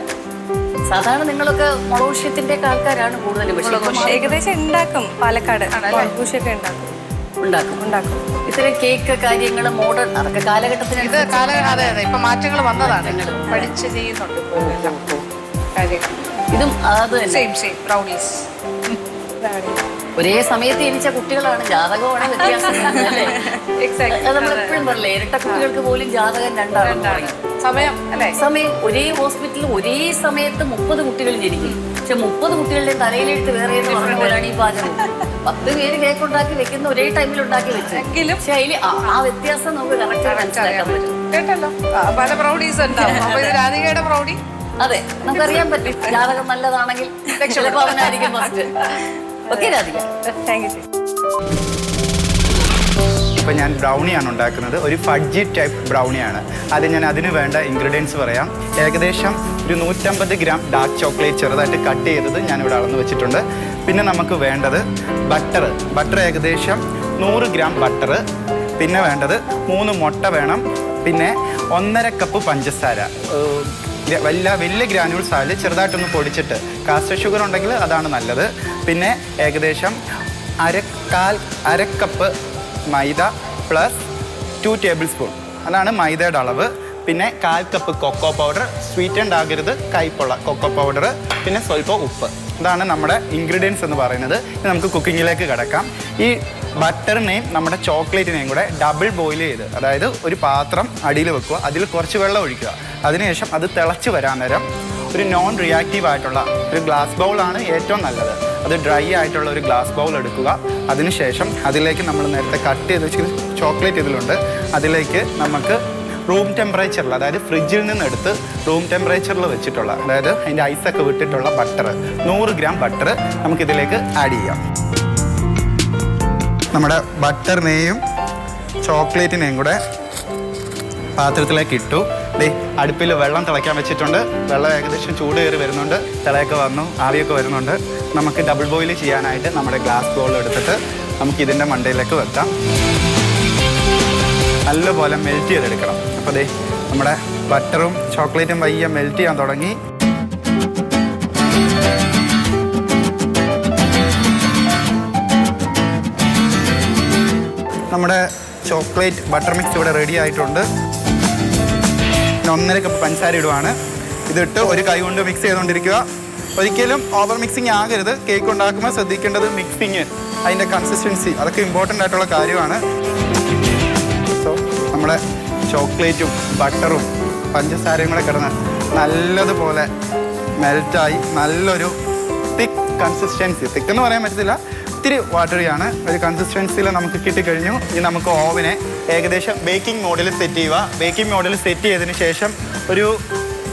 സാധാരണ നിങ്ങളൊക്കെ മുളകുഷ്യത്തിന്റെ ആൾക്കാരാണ് കൂടുതലും. പക്ഷേ ഏകദേശം ഉണ്ടാക്കും. പാലക്കാട് ഉണ്ടാക്കും. ഇത്തരം കേക്ക് കാര്യങ്ങൾ മോഡേൺ അതൊക്കെ കാലഘട്ടത്തിന് ഇപ്പൊ മാറ്റങ്ങൾ വന്നതാണ്. പഠിച്ച് ചെയ്യുന്നുണ്ട് ഇതും അത് ബ്രൗണീസ്. ഒരേ സമയത്ത് ജനിച്ച കുട്ടികളാണ്. ജാതകമാണ് വ്യത്യാസം. നമ്മളെപ്പോഴും പറയില്ലേ, ഇരട്ട കുട്ടികൾക്ക് പോലും ജാതകം രണ്ടാണ്. സമയം ഒരേ ഹോസ്പിറ്റലിൽ ഒരേ സമയത്ത് 30 കുട്ടികൾ ജനിക്കും. പക്ഷെ 30 കുട്ടികളുടെ തലയിലെടുത്ത് വേറെ പോലെയാണ് ഈ പാചകം. 10 പേര് കേക്ക് ഉണ്ടാക്കി വെക്കുന്ന ഒരേ ടൈമിൽ ഉണ്ടാക്കി വെച്ചെങ്കിലും പക്ഷെ അതിൽ ആ വ്യത്യാസം നമുക്ക് കറക്റ്റ് മനസ്സിലാക്കാൻ പറ്റും. കേട്ടല്ലോ, പല ബ്രൗണീസ് ഉണ്ടാവും. രാധികയുടെ ബ്രൗണി അതെ, നമുക്കറിയാൻ പറ്റും. ജാതകം നല്ലതാണെങ്കിൽ ചിലപ്പോൾ അവനായിരിക്കും first. Okay Radhika, thank you. ഇപ്പോൾ ഞാൻ ബ്രൗണിയാണ് ഉണ്ടാക്കുന്നത്. ഒരു ഫഡ്ജി ടൈപ്പ് ബ്രൗണിയാണ്. ആദ്യം ഞാൻ അതിന് വേണ്ട ഇൻഗ്രീഡിയൻസ് പറയാം. ഏകദേശം ഒരു 150 ഗ്രാം ഡാർക്ക് ചോക്ലേറ്റ് ചെറുതായിട്ട് കട്ട് ചെയ്തത് ഞാനിവിടെ അളന്ന് വെച്ചിട്ടുണ്ട്. പിന്നെ നമുക്ക് വേണ്ടത് ബട്ടർ ഏകദേശം 100 ഗ്രാം ബട്ടർ. പിന്നെ വേണ്ടത് 3 മുട്ട വേണം. പിന്നെ 1.5 കപ്പ് പഞ്ചസാര. വലിയ ഗ്രാനുൾസ് ആയാലും ചെറുതായിട്ടൊന്ന് പൊടിച്ചിട്ട്, കാസ്റ്റർ ഷുഗർ ഉണ്ടെങ്കിൽ അതാണ് നല്ലത്. പിന്നെ ഏകദേശം അര കപ്പ് മൈദ പ്ലസ് 2 ടേബിൾ സ്പൂൺ, അതാണ് മൈദയുടെ അളവ്. പിന്നെ 1/4 കപ്പ് കൊക്കോ പൗഡർ, സ്വീറ്റൻഡ് ആകരുത്, കയ്പുള്ള കൊക്കോ പൗഡർ. പിന്നെ സ്വല്പം ഉപ്പ്. ഇതാണ് നമ്മുടെ ഇൻഗ്രീഡിയൻസ് എന്ന് പറയുന്നത്. ഇനി നമുക്ക് കുക്കിങ്ങിലേക്ക് കിടക്കാം. ഈ ബട്ടറിനെയും നമ്മുടെ ചോക്ലേറ്റിനെയും കൂടെ ഡബിൾ ബോയിൽ ചെയ്ത്, അതായത് ഒരു പാത്രം അടിയിൽ വെക്കുക, അതിൽ കുറച്ച് വെള്ളം ഒഴിക്കുക. അതിനുശേഷം അത് തിളച്ച് വരാൻ നേരം ഒരു നോൺ റിയാക്റ്റീവ് ആയിട്ടുള്ള ഒരു ഗ്ലാസ് ബൗളാണ് ഏറ്റവും നല്ലത്. അത് ഡ്രൈ ആയിട്ടുള്ള ഒരു ഗ്ലാസ് ബൗൾ എടുക്കുക. അതിനുശേഷം അതിലേക്ക് നമ്മൾ നേരത്തെ കട്ട് ചെയ്ത് വെച്ച് ചോക്ലേറ്റ് ഇതിലുണ്ട്. അതിലേക്ക് നമുക്ക് റൂം ടെമ്പറേച്ചറിൽ, അതായത് ഫ്രിഡ്ജിൽ നിന്ന് എടുത്ത് റൂം ടെമ്പറേച്ചറിൽ വെച്ചിട്ടുള്ള, അതായത് അതിൻ്റെ ഐസൊക്കെ വിട്ടിട്ടുള്ള ബട്ടർ, 100 ഗ്രാം ബട്ടർ നമുക്കിതിലേക്ക് ആഡ് ചെയ്യാം. നമ്മുടെ ബട്ടറിനെയും ചോക്ലേറ്റിനെയും കൂടെ പാത്രത്തിലേക്ക് ഇട്ടു. ദേ അടുപ്പിൽ വെള്ളം തിളയ്ക്കാൻ വെച്ചിട്ടുണ്ട്. വെള്ളം ഏകദേശം ചൂട് കയറി വരുന്നുണ്ട്. തിളയൊക്കെ വന്നു, ആവിയൊക്കെ വരുന്നുണ്ട്. നമുക്ക് ഡബിൾ ബോയിൽ ചെയ്യാനായിട്ട് നമ്മുടെ ഗ്ലാസ് ബൗൾ എടുത്തിട്ട് നമുക്ക് ഇതിൻ്റെ മണ്ടയിലേക്ക് വെക്കാം. നല്ലപോലെ മെൽറ്റ് ചെയ്തെടുക്കണം. അപ്പോൾ ദേ നമ്മുടെ ബട്ടറും ചോക്ലേറ്റും പയ്യെ മെൽറ്റ് ചെയ്യാൻ തുടങ്ങി. നമ്മുടെ ചോക്ലേറ്റ് ബട്ടർ മിക്സ് ഇവിടെ റെഡി ആയിട്ടുണ്ട്. 1.5 കപ്പ് പഞ്ചസാര ഇടുവാണ്. ഇതിട്ട് ഒരു കൈ കൊണ്ട് മിക്സ് ചെയ്തുകൊണ്ടിരിക്കുക. ഒരിക്കലും ഓവർ മിക്സിങ് ആകരുത്. കേക്ക് ഉണ്ടാക്കുമ്പോൾ ശ്രദ്ധിക്കേണ്ടത് മിക്സിങ്, അതിൻ്റെ കൺസിസ്റ്റൻസി, അതൊക്കെ ഇമ്പോർട്ടൻ്റ് ആയിട്ടുള്ള കാര്യമാണ്. സോ നമ്മുടെ ചോക്ലേറ്റും ബട്ടറും പഞ്ചസാരയും കൂടെ കിടന്ന് നല്ലതുപോലെ മെൽറ്റായി നല്ലൊരു തിക്ക് കൺസിസ്റ്റൻസി, തിക്കെന്ന് പറയാൻ പറ്റത്തില്ല, ഇത്തിരി വാട്ടറിയാണ് ഒരു കൺസിസ്റ്റൻസിയിൽ നമുക്ക് കിട്ടിക്കഴിഞ്ഞു. ഇനി നമുക്ക് ഓവനെ ഏകദേശം ബേക്കിംഗ് മോഡിൽ സെറ്റ് ചെയ്യുക. ബേക്കിംഗ് മോഡിൽ സെറ്റ് ചെയ്തതിന് ശേഷം ഒരു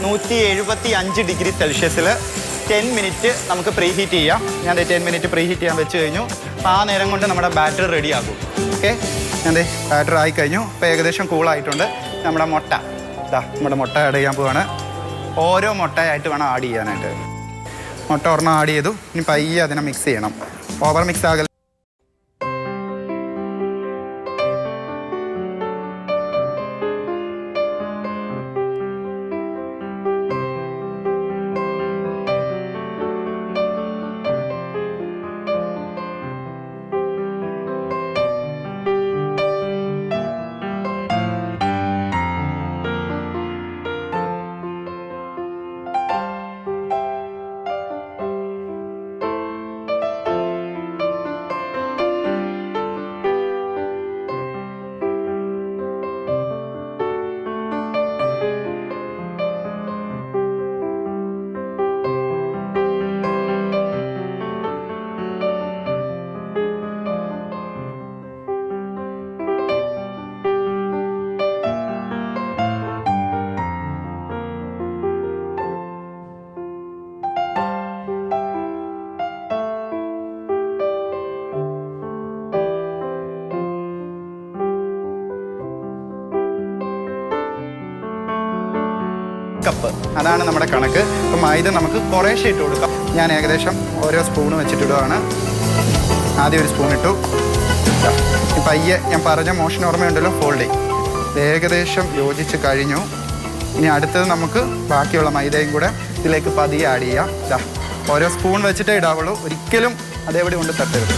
175 ഡിഗ്രി സെൽഷ്യസിൽ 10 മിനിറ്റ് നമുക്ക് പ്രീ ഹീറ്റ് ചെയ്യാം. ഞാൻ 10 മിനിറ്റ് പ്രീ ഹീറ്റ് ചെയ്യാൻ വെച്ച് കഴിഞ്ഞു. അപ്പോൾ ആ നേരം കൊണ്ട് നമ്മുടെ ബാറ്റർ റെഡി ആകും. ഓക്കെ, ഞാൻ ബാറ്റർ ആയിക്കഴിഞ്ഞു. അപ്പോൾ ഏകദേശം കൂളായിട്ടുണ്ട്. നമ്മുടെ മുട്ട നമ്മുടെ മുട്ട ആഡ് ചെയ്യാൻ പോവാണ്. ഓരോ മുട്ടയായിട്ട് വേണം ആഡ് ചെയ്യാനായിട്ട്. മുട്ട ഒരെണ്ണം ആഡ് ചെയ്തു. ഇനി പയ്യെ അതിനെ മിക്സ് ചെയ്യണം. Over mix ആകൽ. കപ്പ്, അതാണ് നമ്മുടെ കണക്ക്. അപ്പം മൈദ നമുക്ക് കുറേശ്ശെ ഇട്ട് കൊടുക്കാം. ഞാൻ ഏകദേശം ഓരോ സ്പൂണ് വെച്ചിട്ടിടുകയാണ്. ആദ്യം ഒരു സ്പൂൺ ഇട്ടു. പയ്യെ ഞാൻ പറഞ്ഞ മോഷൻ ഓർമ്മയുണ്ടല്ലോ, ഫോൾഡ് ഏകദേശം യോജിച്ച് കഴിഞ്ഞു. ഇനി അടുത്തത് നമുക്ക് ബാക്കിയുള്ള മൈദയും കൂടെ ഇതിലേക്ക് പതിയെ ആഡ് ചെയ്യാം. ഓരോ സ്പൂൺ വെച്ചിട്ടേ ഇടാവുള്ളൂ, ഒരിക്കലും അതേപടി കൊണ്ട് തട്ടരുത്.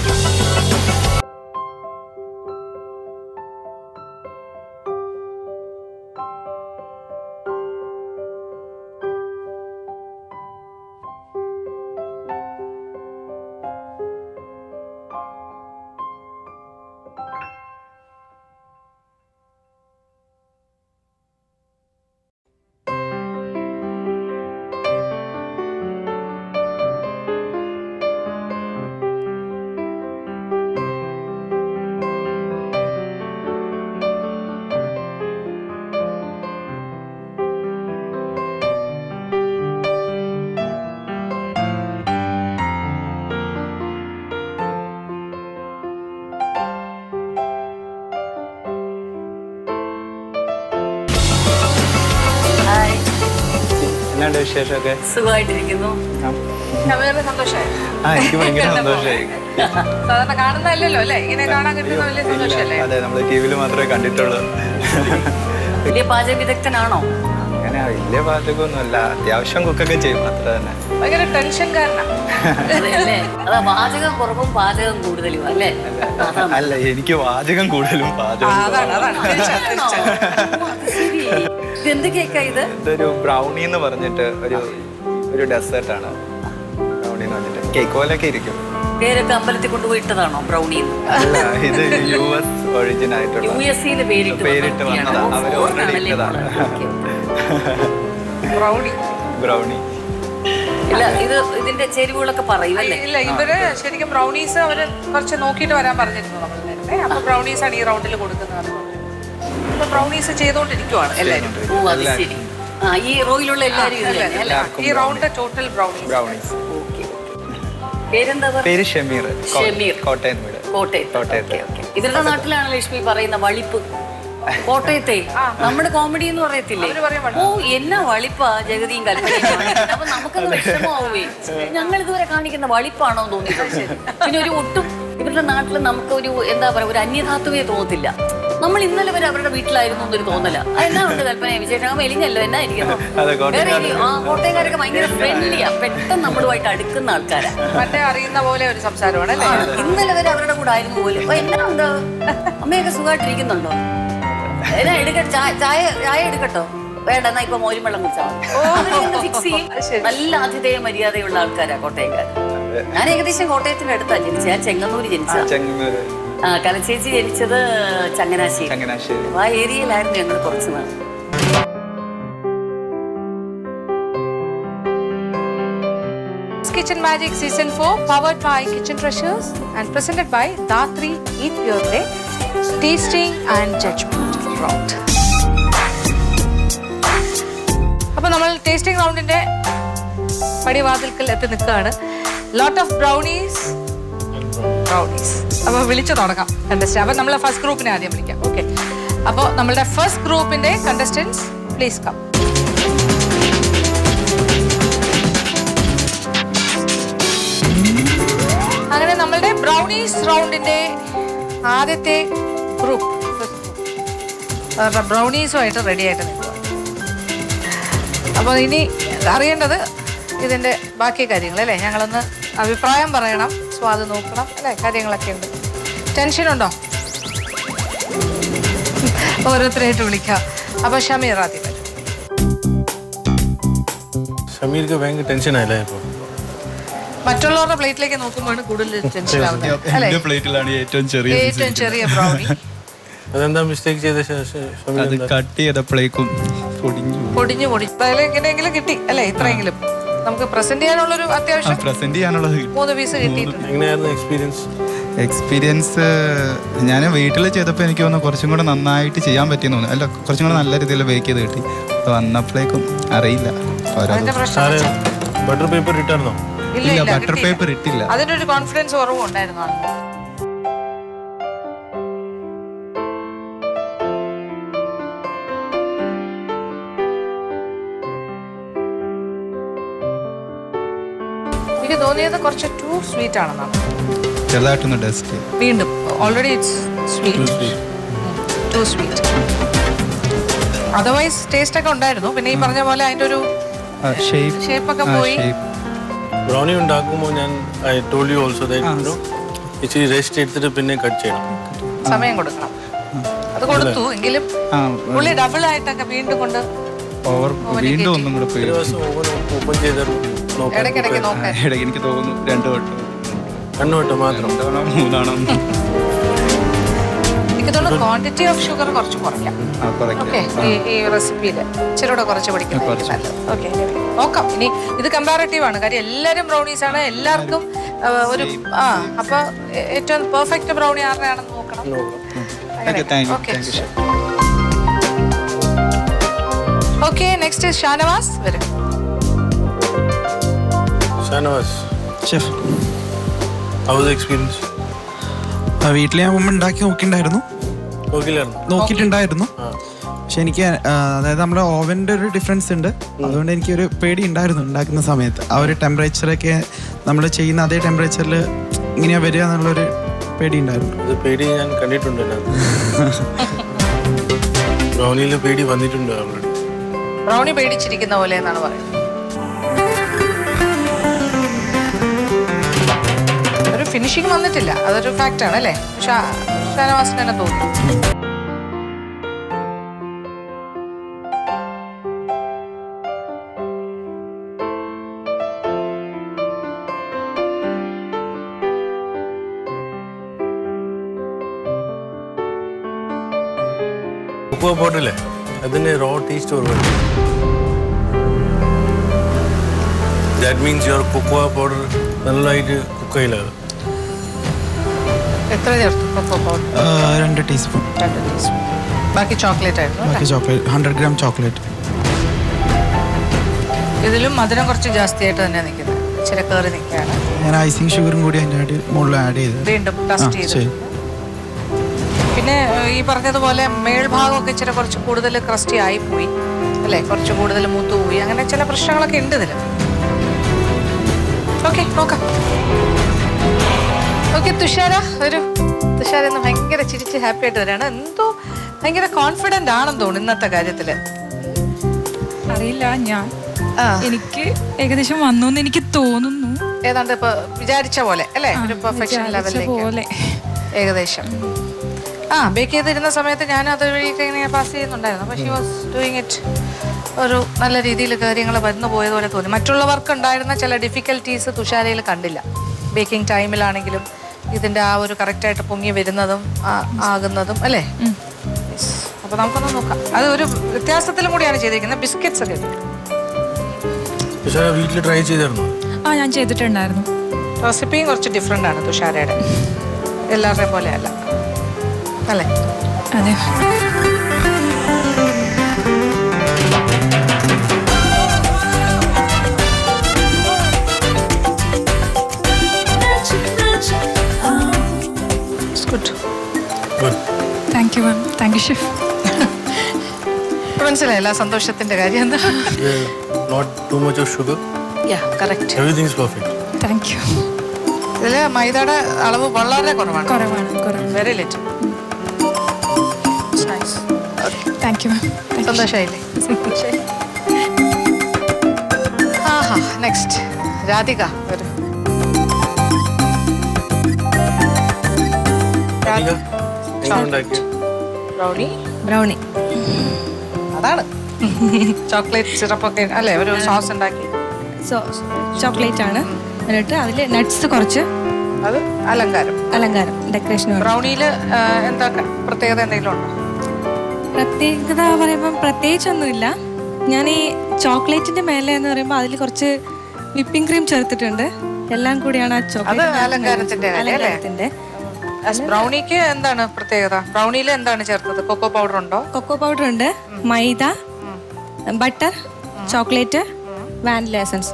എന്നാണ്ട് വിശേഷമൊക്കെ? സുഖമായിട്ടിരിക്കുന്നു. സന്തോഷമായി. എനിക്ക് ഭയങ്കര സന്തോഷമായി. സാധാരണ കാണുന്നതല്ലല്ലോ അല്ലേ, ഇങ്ങനെ കാണാൻ കിട്ടുന്ന വലിയ സന്തോഷമല്ലേ? അതെ, നമ്മൾ ടി വിയിൽ മാത്രമേ കണ്ടിട്ടുള്ളൂ. വലിയ പാചക വിദഗ്ധനാണോ? അങ്ങനെ വലിയ പാചകമൊന്നുമല്ല, അത്യാവശ്യം കുക്കൊക്കെ ചെയ്യും, അത്ര തന്നെ. ഭയങ്കര ടെൻഷൻകാരനാണ്. അതാ വാചകം കുറവും പാചകം കൂടുതലും അല്ലേ? അല്ല, എനിക്ക് വാചകം കൂടുതലും പാചകം. എന്ത് കേക്കാ ഇത്? ഇതൊരു ബ്രൗണി എന്ന് പറഞ്ഞിട്ട് ഒരു ഡെസേർട്ടാണ്. ബ്രൗണി എന്ന് പറഞ്ഞിട്ട് കേക്ക് പോലെയൊക്കെ ഇരിക്കും. പേരൊക്കെ അമ്പലത്തിൽ കൊണ്ടുപോയിട്ടതാണോ ബ്രൗണി? അല്ല, ഇത് US ഒറിജിൻ ആയിട്ടുള്ള USA പേരിട്ട് വന്നതാ. അവർ ഓൾറെഡി ഇട്ടതാണ് ബ്രൗണി. ഇല്ല, ഇതിന്റെ ചേരുവകളൊക്കെ പറയും അല്ലേ? ഇല്ല, ഇവര് ശരിക്കും ബ്രൗണീസ് അവര് കുറച്ച് നോക്കിയിട്ട് വരാൻ പറഞ്ഞിരുന്നു നമ്മൾ നേരത്തെ. അപ്പൊ ബ്രൗണീസ് ആണ് ഈ റൗണ്ടിൽ കൊടുക്കുന്നത്. ഇപ്പൊ ബ്രൗണീസ് ചെയ്തോണ്ടിരിക്കുവാണ് എല്ലാരും. ഓ, അത് ശരി. ഈ റോയിലുള്ള എല്ലാവരും ഈ റൗണ്ട് ടോട്ടൽ ബ്രൗണീസ്. ബ്രൗണീസ്. പേരെന്താ? പേര് ഷമീർ, കോട്ടയം വീട്. കോട്ടയത്ത്. ഓക്കേ. ഇവരുടെ നാട്ടിലാണ് ലക്ഷ്മി പറയുന്ന വളിപ്പ്. കോട്ടയത്തെ നമ്മുടെ കോമഡി എന്ന് പറയത്തില്ലേ, ഓ എന്നാ വളിപ്പാ ജഗതിയും കൽപ്പനയും. അപ്പൊ നമുക്കൊന്ന് വിഷമാവേ, ഞങ്ങൾ ഇതുവരെ കാണിക്കുന്ന വളിപ്പാണോ തോന്നിയിട്ടുണ്ട്. പിന്നെ ഒരു ഒട്ടും ഇവരുടെ നാട്ടിൽ നമുക്കൊരു എന്താ പറയാ, ഒരു അന്യധാത്വമേ തോന്നത്തില്ല. നമ്മൾ ഇന്നലെ വരെ അവരുടെ വീട്ടിലായിരുന്നു എന്നൊരു തോന്നല. എന്നാ ഉണ്ട് കൽപ്പന വിശേഷം, മെലിഞ്ഞല്ലോ എന്നാ ഇരിക്കുന്നു. കോട്ടയംകാരൊക്കെ ഭയങ്കര ഫ്രണ്ട്ലിയാ, പെട്ടെന്ന് നമ്മളുമായിട്ട് അടുക്കുന്ന ആൾക്കാരാ. മറ്റേ അറിയുന്ന പോലെ ഒരു സംസാരമാണ് അല്ലേ? ഇന്നലെ വരെ അവരുടെ കൂടെ ആയിരുന്നു പോലും. അപ്പൊ എന്നാ ഉണ്ട്, അമ്മയൊക്കെ സുഖമായിട്ടിരിക്കുന്നുണ്ടോ? എന്നാ ചായ എടുക്കട്ടോ? വേണ്ട, എന്നാ ഇപ്പൊ മോരും വെള്ളം കുടിച്ചാൽ ഫിക്സ് ചെയ്യും. നല്ല ആതിഥേയ മര്യാദയുള്ള ആൾക്കാരാ കോട്ടയംകാർ. ഞാൻ ഏകദേശം കോട്ടയത്തിന്റെ അടുത്താ ജനിച്ചത്. ഞാൻ ചെങ്ങന്നൂര് ജനിച്ച. കലച്ചേച്ചി ജനിച്ചത് ചങ്ങനാശ്ശേരി. ആ ഏരിയയിലായിരുന്നു ഞങ്ങൾ കുറച്ച് നാൾ. Kitchen Magic Season 4 powered by Kitchen Treasures and presented by Datri Eat Pure Tasting and Judgment Round. അപ്പോൾ നമ്മൾ ടേസ്റ്റിംഗ് റൗണ്ടിന്റെ പടിവാതിൽക്കൽ എത്തി നിൽക്കുകയാണ്. Lot of brownies. അപ്പോൾ വിളിച്ചു തുടങ്ങാം കണ്ടസ്റ്റന്റ്. അപ്പോൾ നമ്മൾ ഫസ്റ്റ് ഗ്രൂപ്പിനെ ആദ്യം വിളിക്കാം. ഓക്കെ, അപ്പോൾ നമ്മളുടെ ഫസ്റ്റ് ഗ്രൂപ്പിന്റെ കണ്ടസ്റ്റന്റ്സ് പ്ലീസ് കം. അങ്ങനെ നമ്മളുടെ ബ്രൗണീസ് റൗണ്ടിന്റെ ആദ്യത്തെ ഗ്രൂപ്പ് ബ്രൗണീസുമായിട്ട് റെഡി ആയിട്ട് നിൽക്കുക. അപ്പോൾ ഇനി അറിയേണ്ടത് ഇതിൻ്റെ ബാക്കി കാര്യങ്ങൾ അല്ലേ? ഞങ്ങളൊന്ന് അഭിപ്രായം പറയണം, സ്വാദ് നോക്കണം അല്ലേ, കാര്യങ്ങളൊക്കെ ഉണ്ട്. ടെൻഷനുണ്ടോ? ഓരോരുത്തരായിട്ട് വിളിക്കാം. അപ്പോൾ ഷമീർ ആദ്യം വരും. ഷമീർക്ക് ഭയങ്കര ടെൻഷനായില്ലേ ഇപ്പോൾ? മറ്റുള്ളവരുടെ പ്ലേറ്റിലേക്ക് നോക്കുമ്പോഴാണ് കൂടുതൽ ടെൻഷൻ ആവുന്നത് അല്ലേ? ഏറ്റവും ചെറിയ ബ്രൗണി. അതെന്താ മിസ്റ്റേക്ക് ചെയ്ത? കട്ട് ചെയ്തപ്പോഴേക്കും പൊടിഞ്ഞു എങ്ങനെയെങ്കിലും കിട്ടി അല്ലേ? ഇത്രയെങ്കിലും നമുക്ക് പ്രസന്റ് ചെയ്യാനുള്ളൊരു അത്യാവശ്യം 3 പീസ് കിട്ടിയിട്ടുണ്ട്. എങ്ങനെയായിരുന്നു എക്സ്പീരിയൻസ്? ഞാൻ വീട്ടിൽ ചെയ്തപ്പോൾ എനിക്ക് തോന്നുന്നു കുറച്ചും കൂടെ നന്നായിട്ട് ചെയ്യാൻ പറ്റിയെന്ന് തോന്നുന്നു. അല്ല, കുറച്ചും കൂടെ നല്ല രീതിയിൽ ബേക്ക് ചെയ്ത് കിട്ടി. അപ്പോൾ വന്നപ്പോഴേക്കും അറിയില്ല. ബട്ടർ പേപ്പർ ഇട്ടായിരുന്നോ? ഇല്ല, ബട്ടർ പേപ്പർ ഇട്ടില്ല. അതിന്റെ ഒരു കോൺഫിഡൻസ് കുറവും ഉണ്ടായിരുന്നു. എനിക്ക് തോന്നിയത് കുറച്ച് ടു സ്വീറ്റ് ആണെന്നാണ്. ചെറുതായിട്ടൊന്ന് ഡസ്റ്റ് വീണ്ടും already it's sweet, too sweet. Otherwise taste ഒക്കെ ഉണ്ടായിരുന്നു. പിന്നെ ഈ പറഞ്ഞ പോലെ അതിന്റെ ഒരു ഷേപ്പ് ഒക്കെ പോയി. ബ്രൗണി ഉണ്ടാക്കുമ്പോൾ ഞാൻ I told you also that ഇച്ചിരി റെസ്റ്റ് എടുത്തിട്ട് പിന്നെ കട്ട് ചെയ്യണം, സമയം കൊടുക്കണം. അത് കൊടുത്തു എങ്കിലും പുള്ളി ഡബിൾ ആയിട്ടൊക്കെ വീണ്ടും കൊണ്ട് വീണ്ടും ഒന്നും കൂടെ ഓപ്പൺ ചെയ്ത് ഇടയ്ക്കിടയ്ക്ക് നോക്കാൻ എനിക്ക് തോന്നുന്നു 2 വട്ടം 2 വട്ടം മാത്രം 3 എനിക്ക് തോന്നുന്നു ക്വാണ്ടിറ്റി ഓഫ് ഷുഗർ കുറച്ച് കുറയ്ക്കാം. ഓക്കെ, ഈ റെസിപ്പിയിൽ ഇച്ചിരി കൂടെ കുറച്ച് പിടിക്കുന്നത് നല്ലത്. ഓക്കെ, നോക്കാം. ഇനി ഇത് കമ്പാരറ്റീവ് ആണ്, കാര്യം എല്ലാവരും ബ്രൗണീസ് ആണ്, എല്ലാവർക്കും ഒരു അപ്പൊ ഏറ്റവും പെർഫെക്റ്റ് ബ്രൗണി ആരുടെയാണെന്ന് നോക്കണം. ഓക്കെ, നെക്സ്റ്റ് ഷാനവാസ് വരും. Shanavas chef, how was experience? വീട്ടിൽ ഞാൻ മുമ്പ് ഉണ്ടാക്കി നോക്കിയിട്ടുണ്ടായിരുന്നു. പക്ഷെ എനിക്ക് അതായത് നമ്മുടെ ഓവൻ്റെ ഒരു ഡിഫറൻസ് ഉണ്ട്. അതുകൊണ്ട് എനിക്കൊരു പേടി ഉണ്ടായിരുന്നു ഉണ്ടാക്കുന്ന സമയത്ത്. ആ ഒരു ടെമ്പറേച്ചറൊക്കെ നമ്മൾ ചെയ്യുന്ന അതേ ടെമ്പറേച്ചറിൽ ഇങ്ങനെയാ വരിക എന്നുള്ളൊരു പേടി ഉണ്ടായിരുന്നു. പേടി ഞാൻ കണ്ടിട്ടുണ്ട്. ബ്രൗണിയിൽ പേടി വന്നിട്ടുണ്ട് ഓൾറെഡി. ബ്രൗണി പേടിച്ചിരിക്കുന്ന പോലെ എന്നാണ് പറയുന്നത്. ഒരു ഫിനിഷിങ് വന്നിട്ടില്ല, അതൊരു ഫാക്റ്റ് ആണ് അല്ലേ? ഷാനവാസിന് തന്നെ തോന്നുന്നു. കൊക്കോ പൗഡറില്ലേ, അതിന് റോ ടേസ്റ്റ് വരുന്നുണ്ട്. That means your cocoa powder നല്ലതായിട്ട് കുക്ക് ചെയ്യില്ല. എത്ര ചേർത്തു കൊക്കോ പൗഡർ? 2 ടീസ്പൂൺ. ബാക്കി ചോക്ലേറ്റ് ആയിരുന്നു. 100 ഗ്രാം ചോക്ലേറ്റ്. ഇതിലും മധുരം കുറച്ച് ജാസ്തിയായിട്ട് തന്നെ നിൽക്കുന്നത്. ഇച്ചിരി കയറി നിൽക്കുകയാണ്. ഞാൻ ഐസിങ് ഷുഗറും കൂടി അതിൻ്റെ മുകളിൽ ആഡ് ചെയ്ത് വീണ്ടും ഡസ്റ്റ് ചെയ്ത്. പിന്നെ ഈ പറഞ്ഞതുപോലെ മേൽഭാഗമൊക്കെ ഇച്ചിരി കുറച്ച് കൂടുതൽ ക്രസ്റ്റി ആയിപ്പോയി അല്ലേ, കുറച്ച് കൂടുതൽ മൂത്തുപോയി, അങ്ങനെ ചില പ്രശ്നങ്ങളൊക്കെ ഉണ്ട് ഇതിൽ. ഓക്കെ, നോക്കാം. ഓക്കെ, തുഷാര ഇന്ന് ഭയങ്കര ചിരിച്ച് ഹാപ്പി ആയിട്ട് വരികയാണ്. എന്തോ ഭയങ്കര കോൺഫിഡന്റ് ആണെന്ന് തോന്നുന്നു ഇന്നത്തെ കാര്യത്തില്. അറിയില്ല, എനിക്ക് ഏകദേശം വന്നു എന്ന് എനിക്ക് തോന്നുന്നു. ഏതാണ്ട് ഇപ്പൊ വിചാരിച്ച പോലെ അല്ലേ, ഒരു പെർഫെക്ഷൻ ലെവലിലേക്ക് ഏകദേശം. ബേക്ക് ചെയ്തിരുന്ന സമയത്ത് ഞാൻ അത് വഴിയൊക്കെ ഇങ്ങനെ പാസ് ചെയ്യുന്നുണ്ടായിരുന്നു. പക്ഷേ ഷി വാസ് ഡൂയിങ് ഇറ്റ് ഒരു നല്ല രീതിയിൽ കാര്യങ്ങൾ വന്നു പോയതുപോലെ തോന്നി. മറ്റുള്ളവർക്ക് ഉണ്ടായിരുന്ന ചില ഡിഫിക്കൽറ്റീസ് തുഷാരയിൽ കണ്ടില്ല. ബേക്കിംഗ് ടൈമിലാണെങ്കിലും ഇതിൻ്റെ ആ ഒരു കറക്റ്റായിട്ട് പൊങ്ങി വരുന്നതും ആകുന്നതും അല്ലേ. അപ്പോൾ നമുക്കൊന്ന് നോക്കാം. അത് ഒരു വ്യത്യാസത്തിലും കൂടിയാണ് ചെയ്തിരിക്കുന്നത്. ബിസ്ക്കറ്റ്സ് ഒക്കെ വീട്ടിൽ ട്രൈ ചെയ്തായിരുന്നു. ഞാൻ ചെയ്തിട്ടുണ്ടായിരുന്നു. റെസിപ്പിയും കുറച്ച് ഡിഫറെൻ്റ് ആണ് തുഷാരയുടെ, എല്ലാവരുടെയും പോലെ അല്ല അല്ലേ. അതെ. Thank you ma'am. Thank you chef. മനസ്സിലായില്ല സന്തോഷത്തിന്റെ കാര്യം എന്താ? Not too much of sugar. Yeah, correct. Everything is perfect. Thank you. ഇതില് മൈദയുടെ അളവ് വളരെ കുറവാണ്. Very little. Thank you ma'am. സന്തോഷമായില്ലേ? നെക്സ്റ്റ് രാധിക വരും. ബ്രൗണി അതാണ് ചോക്ലേറ്റ് സിറപ്പൊക്കെ അല്ലേ, ഒരു സോസ് ഉണ്ടാക്കി. ചോക്ലേറ്റ് ആണ്, എന്നിട്ട് അതിൽ നട്ട്സ് കുറച്ച്, അത് അലങ്കാരം ഡെക്കറേഷൻ. ബ്രൗണിയില് എന്താ പ്രത്യേകത എന്തെങ്കിലും ഉണ്ടോ? പ്രത്യേകത പറയുമ്പോൾ പ്രത്യേകിച്ചൊന്നുമില്ല. ഞാൻ ഈ ചോക്ലേറ്റിന്റെ മേലെ എന്ന് പറയുമ്പോൾ അതിൽ കുറച്ച് വിപ്പിംഗ് ക്രീം ചേർത്തിട്ടുണ്ട്. എല്ലാം കൂടിയാണ് ആ ചോക്ലേറ്റ് അലങ്കാരത്തിന്റെ. ബ്രൗണിക്ക് എന്താണ് പ്രത്യേകത? ബ്രൗണിയിൽ എന്താണ് ചേർത്തത്? കൊക്കോ പൗഡർ ഉണ്ടോ? കൊക്കോ പൗഡർ ഉണ്ട്, മൈദ, ബട്ടർ, ചോക്ലേറ്റ്, വാനില എസൻസ്.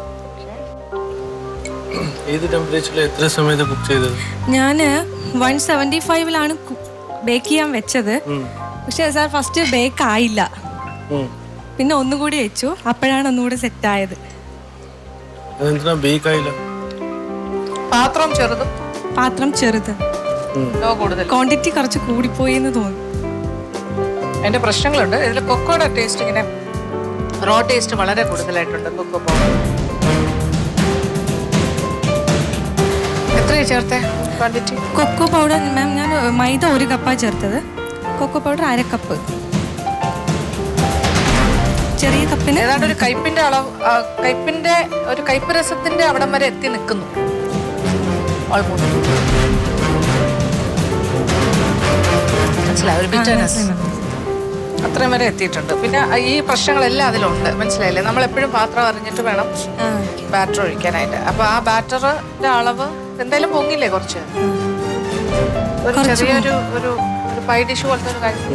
ഏത് ടെമ്പറേച്ചറിൽ എത്ര സമയത്ത് കുക്ക് ചെയ്തത്? ഞാൻ 175-ലാണ് ബേക്ക് ചെയ്യാൻ വെച്ചത്. പക്ഷെ സാർ ഫസ്റ്റ് ബേക്ക് ആയില്ല, പിന്നെ ഒന്നുകൂടി വെച്ചു, അപ്പോഴാണ് ഒന്നുകൂടി സെറ്റ് ആയത്. പാത്രം ചെറുത്, ക്വാണ്ടിറ്റി കുറച്ച് കൂടിപ്പോയി എന്ന് തോന്നി. അതിന്റെ പ്രശ്നങ്ങളുണ്ട് ഇതിൽ. കൊക്കോയുടെ ടേസ്റ്റ് ഇങ്ങനെ റോ ടേസ്റ്റ് വളരെ കൂടുതലായിട്ടുണ്ട്. കൊക്കോ പൗഡർ എത്രയാണ് ചേർത്തേ ക്വാണ്ടിറ്റി? കൊക്കോ പൗഡർ മാം ഞാൻ മൈദ 1 കപ്പാണ് ചേർത്തത്, കൊക്കോ പൗഡർ 1/2 കപ്പ്. ചെറിയ കപ്പിന് ഏതാണ്ട് ഒരു കയ്പിന്റെ അളവ്, കയ്പിന്റെ ഒരു കയ്പ് രസത്തിന്റെ അവിടം വരെ എത്തി നിൽക്കുന്നു ഓൾമോസ്റ്റ്. മനസ്സിലായി, ഒരു ബിറ്റർനെസ് അത്രയും വരെ എത്തിയിട്ടുണ്ട്. പിന്നെ ഈ പ്രശ്നങ്ങളെല്ലാം അതിലുണ്ട്, മനസ്സിലായില്ലേ? നമ്മൾ എപ്പോഴും പാത്രം അറിഞ്ഞിട്ട് വേണം ബാറ്റർ ഒഴിക്കാനായിട്ട്. അപ്പൊ ആ ബാറ്ററിന്റെ അളവ് എന്തായാലും പൊങ്ങില്ലേ കുറച്ച്, ഒരു ചെറിയൊരു ഒരു പൈ ഡിഷ് പോലത്തെ ഒരു കാര്യം.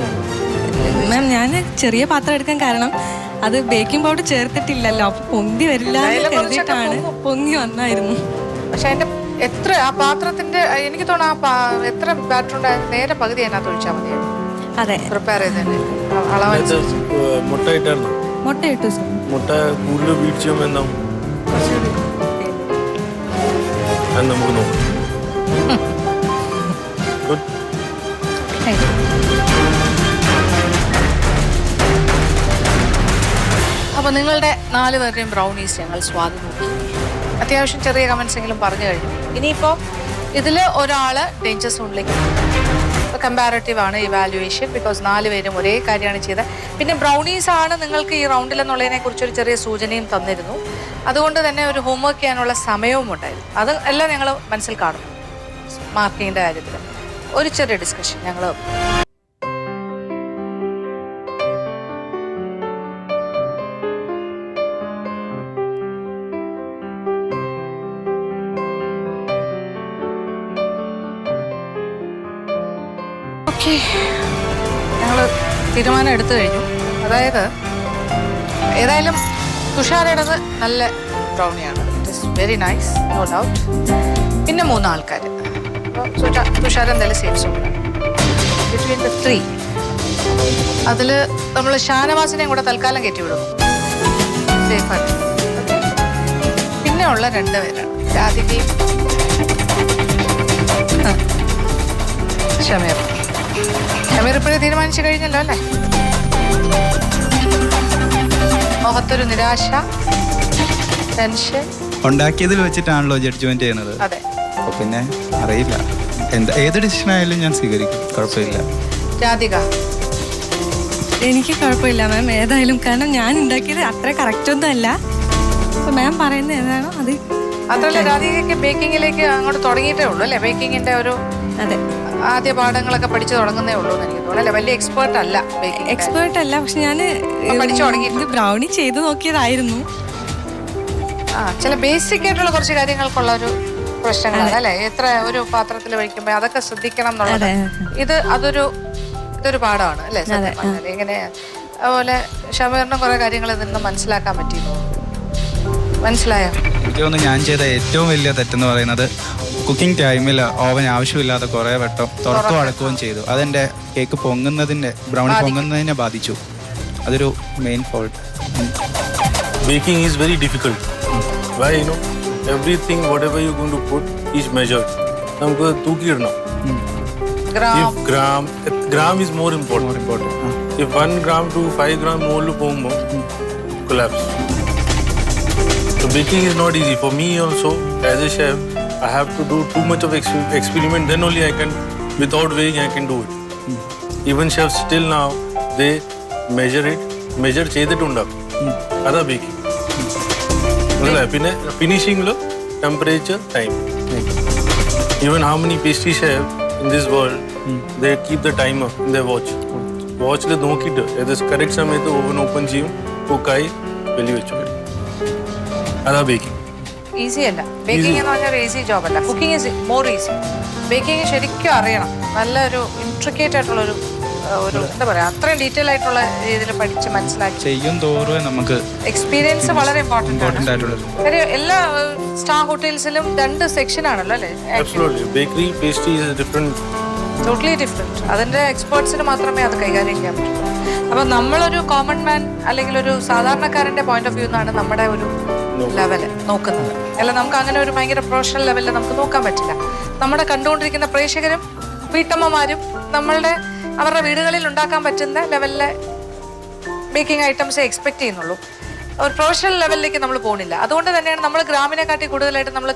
മാം ഞാൻ ചെറിയ പാത്രം എടുക്കാൻ കാരണം അത് ബേക്കിംഗ് പൗഡർ ചേർത്തിട്ടില്ലല്ലോ, അപ്പൊ പൊന്തി വരില്ല കരുതിയിട്ടാണ്. പൊങ്ങി വന്നായിരുന്നു. പക്ഷെ അതിന്റെ എത്ര ആ പാത്രത്തിന്റെ എനിക്ക് തോന്നുന്നു എത്ര ബാറ്റർ ഉണ്ടായിരുന്നു നേരെ പകുതി അതിനകത്ത് ഒഴിച്ചാൽ മതിയായിരുന്നു. അതെ, പ്രിപ്പയർ ചെയ്തതിന്റെ അളവനുസരിച്ച്. മുട്ട ഇട്ടു സാർ. മുട്ട കൂടുതൽ ബീറ്റ് ചെയ്യുമ്പോൾ എന്താവും നമുക്ക് നോക്കാം. അപ്പോൾ നിങ്ങളുടെ 4 പേരുടെയും ബ്രൗണീസ് ഞങ്ങൾ സ്വാദ് നോക്കി. അത്യാവശ്യം ചെറിയ കമൻസ് എങ്കിലും പറഞ്ഞു കഴിഞ്ഞു. ഇനിയിപ്പോൾ ഇതിൽ ഒരാൾ ഡേഞ്ചർ സോണിലേക്ക്, കമ്പാരറ്റീവ് ആണ് ഇവാലുവേഷൻ, ബിക്കോസ് 4 പേരും ഒരേ കാര്യമാണ് ചെയ്തത്. പിന്നെ ബ്രൗണീസ് ആണ് നിങ്ങൾക്ക് ഈ റൗണ്ടിൽ എന്നുള്ളതിനെ കുറിച്ചൊരു ചെറിയ സൂചനയും തന്നിരുന്നു. അതുകൊണ്ട് തന്നെ ഒരു ഹോംവർക്ക് ചെയ്യാനുള്ള സമയവും ഉണ്ടായിരുന്നു. അത് എല്ലാം ഞങ്ങൾ മനസ്സിൽ കാണുന്നു. മാർക്കിങ്ങിൻ്റെ കാര്യത്തിൽ ഒരു ചെറിയ ഡിസ്കഷൻ ഞങ്ങൾ ഞങ്ങൾ തീരുമാനം എടുത്തു കഴിഞ്ഞു. അതായത് ഏതായാലും തുഷാരയുടേത് നല്ല ബ്രൗണിയാണ്. It is very nice, no doubt. പിന്നെ 3 ആൾക്കാർ. തുഷാർ എന്തായാലും സേഫ് സോണിലാണ്. ബിറ്റ്വീൻ ദ 3 അതിൽ നമ്മൾ ഷാനവാസിനെയും കൂടെ തൽക്കാലം കയറ്റി വിടുന്നു, സേഫായിട്ട്. പിന്നെ ഉള്ള 2 പേരാണ് രാധികയും ഷമീർ. ഷമീർ ഇപ്പോഴും തീരുമാനിച്ചു കഴിഞ്ഞല്ലോ അല്ലേ? മുഖത്തൊരു നിരാശ, ടെൻഷൻ. ഉണ്ടാക്കിയതിൽ വെച്ചിട്ടാണല്ലോ ജഡ്ജ്മെന്റ് ചെയ്യുന്നത്. അതെ. അപ്പോൾ പിന്നെ അറിയില്ല, ഏത് ഡിസിഷൻ ആയാലും ഞാൻ സ്വീകരിക്കും, കുഴപ്പമില്ല. രാധിക? എനിക്ക് കുഴപ്പമില്ല മാം ഏതായാലും, കാരണം ഞാൻ ഉണ്ടാക്കിയത് അത്ര കറക്റ്റ് ഒന്നും അല്ല. അപ്പൊ മാം പറയുന്നത് ഏതാണോ അത്. മാത്രമല്ല രാധികയ്ക്ക് ബേക്കിങ്ങിലേക്ക് അങ്ങോട്ട് തുടങ്ങിയിട്ടേ ഉള്ളൂ അല്ലേ? ബേക്കിങ്ങിന്റെ ഒരു അതെ ആദ്യ പാഠങ്ങളൊക്കെ പഠിച്ചു തുടങ്ങുന്നേ ഉള്ളൂ എന്ന് എനിക്ക് തോന്നുന്നു അല്ലേ? വലിയ എക്സ്പേർട്ട് അല്ല, എക്സ്പേർട്ട് അല്ല. പക്ഷെ ഞാൻ പഠിച്ചു തുടങ്ങി. ഇത് ബ്രൗണി ചെയ്ത് നോക്കിയതായിരുന്നു. ചില ബേസിക് ആയിട്ടുള്ള കുറച്ച് കാര്യങ്ങൾക്കുള്ള ഒരു പ്രശ്നങ്ങളാണ് അല്ലേ? എത്ര ഒരു പാത്രത്തിൽ വയ്ക്കുമ്പോൾ അതൊക്കെ ശ്രദ്ധിക്കണം എന്നുള്ളത്. ഇതൊരു പാഠമാണ് അല്ലേ? ഇങ്ങനെ അതുപോലെ ഷമീറിന് കുറെ കാര്യങ്ങൾ നിന്ന് മനസ്സിലാക്കാൻ പറ്റിയിരുന്നു. മനസ്സിലായോ? എനിക്ക് തോന്നുന്നു ഞാൻ ചെയ്ത ഏറ്റവും വലിയ തെറ്റെന്ന് പറയുന്നത് കുക്കിംഗ് ടൈമിൽ ഓവൻ ആവശ്യമില്ലാതെ കുറേ വട്ടം തുറക്കും അടക്കുകയും ചെയ്തു. അതെൻ്റെ കേക്ക് പൊങ്ങുന്നതിൻ്റെ ബ്രൗണി പൊങ്ങുന്നതിനെ ബാധിച്ചു. അതൊരു main fault. Baking is very difficult. Why? You know, everything, whatever you're going to put is measured. നമുക്ക് തൂക്കിയിടണം. If gram is more important. If 1 gram to 5 gram more പോകുമ്പോൾ collapse. So baking is not easy. For me also, as a chef, I have to do too much of experiment. Then only I can, without weighing, I can do it. Even chefs still now, they measure ചെയ്തിട്ടുണ്ടാകും. അതാ baking. പിന്നെ ഫിനിഷിംഗിൽ temperature, time. Even how many pastry chefs in this world, they keep the timer in their watch. വാച്ചിൽ നോക്കിയിട്ട് correct സമയത്ത് oven open ചെയ്യും, കുക്കായി വെളി വെച്ചു. അതാ ബേക്കിംഗ്. ഈസി അല്ല ബേക്കിംഗ് എന്ന് പറഞ്ഞാൽ ഈസി ജോബ് അല്ല. Cooking is more easy. Baking ശരിക്കും അറിയണം, നല്ലൊരു ഇൻട്രിക്കേറ്റ് ആയിട്ടുള്ളൊരു എന്താ പറയാ, അത്രയും ഡീറ്റെയിൽ ആയിട്ടുള്ള രീതിയിൽ പഠിച്ച് മനസ്സിലാക്കി ചെയ്യും തോറും നമുക്ക് എക്സ്പീരിയൻസ് വളരെ ഇമ്പോർട്ടൻ്റ് ആണ്. കാര്യം എല്ലാ സ്റ്റാർ ഹോട്ടൽസിലും 2 സെക്ഷൻ ആണല്ലോ അല്ലേ? Bakery, pastry totally different. അതിന്റെ എക്സ്പേർട്സിന് മാത്രമേ അത് കൈകാര്യം ചെയ്യാൻ പറ്റൂ. അപ്പൊ നമ്മളൊരു കോമൺ മാൻ അല്ലെങ്കിൽ ഒരു സാധാരണക്കാരന്റെ പോയിന്റ് ഓഫ് വ്യൂ എന്നാണ് നമ്മുടെ ഒരു ലെവല് നോക്കുന്നത്. അല്ല, നമുക്ക് അങ്ങനെ ഒരു ഭയങ്കര പ്രൊഫഷണൽ ലെവലിൽ നമുക്ക് നോക്കാൻ പറ്റില്ല. നമ്മുടെ കണ്ടുകൊണ്ടിരിക്കുന്ന പ്രേക്ഷകരും വീട്ടമ്മമാരും അവരുടെ വീടുകളിൽ ഉണ്ടാക്കാൻ പറ്റുന്ന ലെവലിലെ ബേക്കിംഗ് ഐറ്റംസേ എക്സ്പെക്ട് ചെയ്യുന്നുള്ളൂ. ഒരു പ്രൊഫഷണൽ ലെവലിലേക്ക് നമ്മൾ പോകുന്നില്ല. അതുകൊണ്ട് തന്നെയാണ് നമ്മൾ ഗ്രാമിനെ കാട്ടി കൂടുതലായിട്ട് നമ്മൾ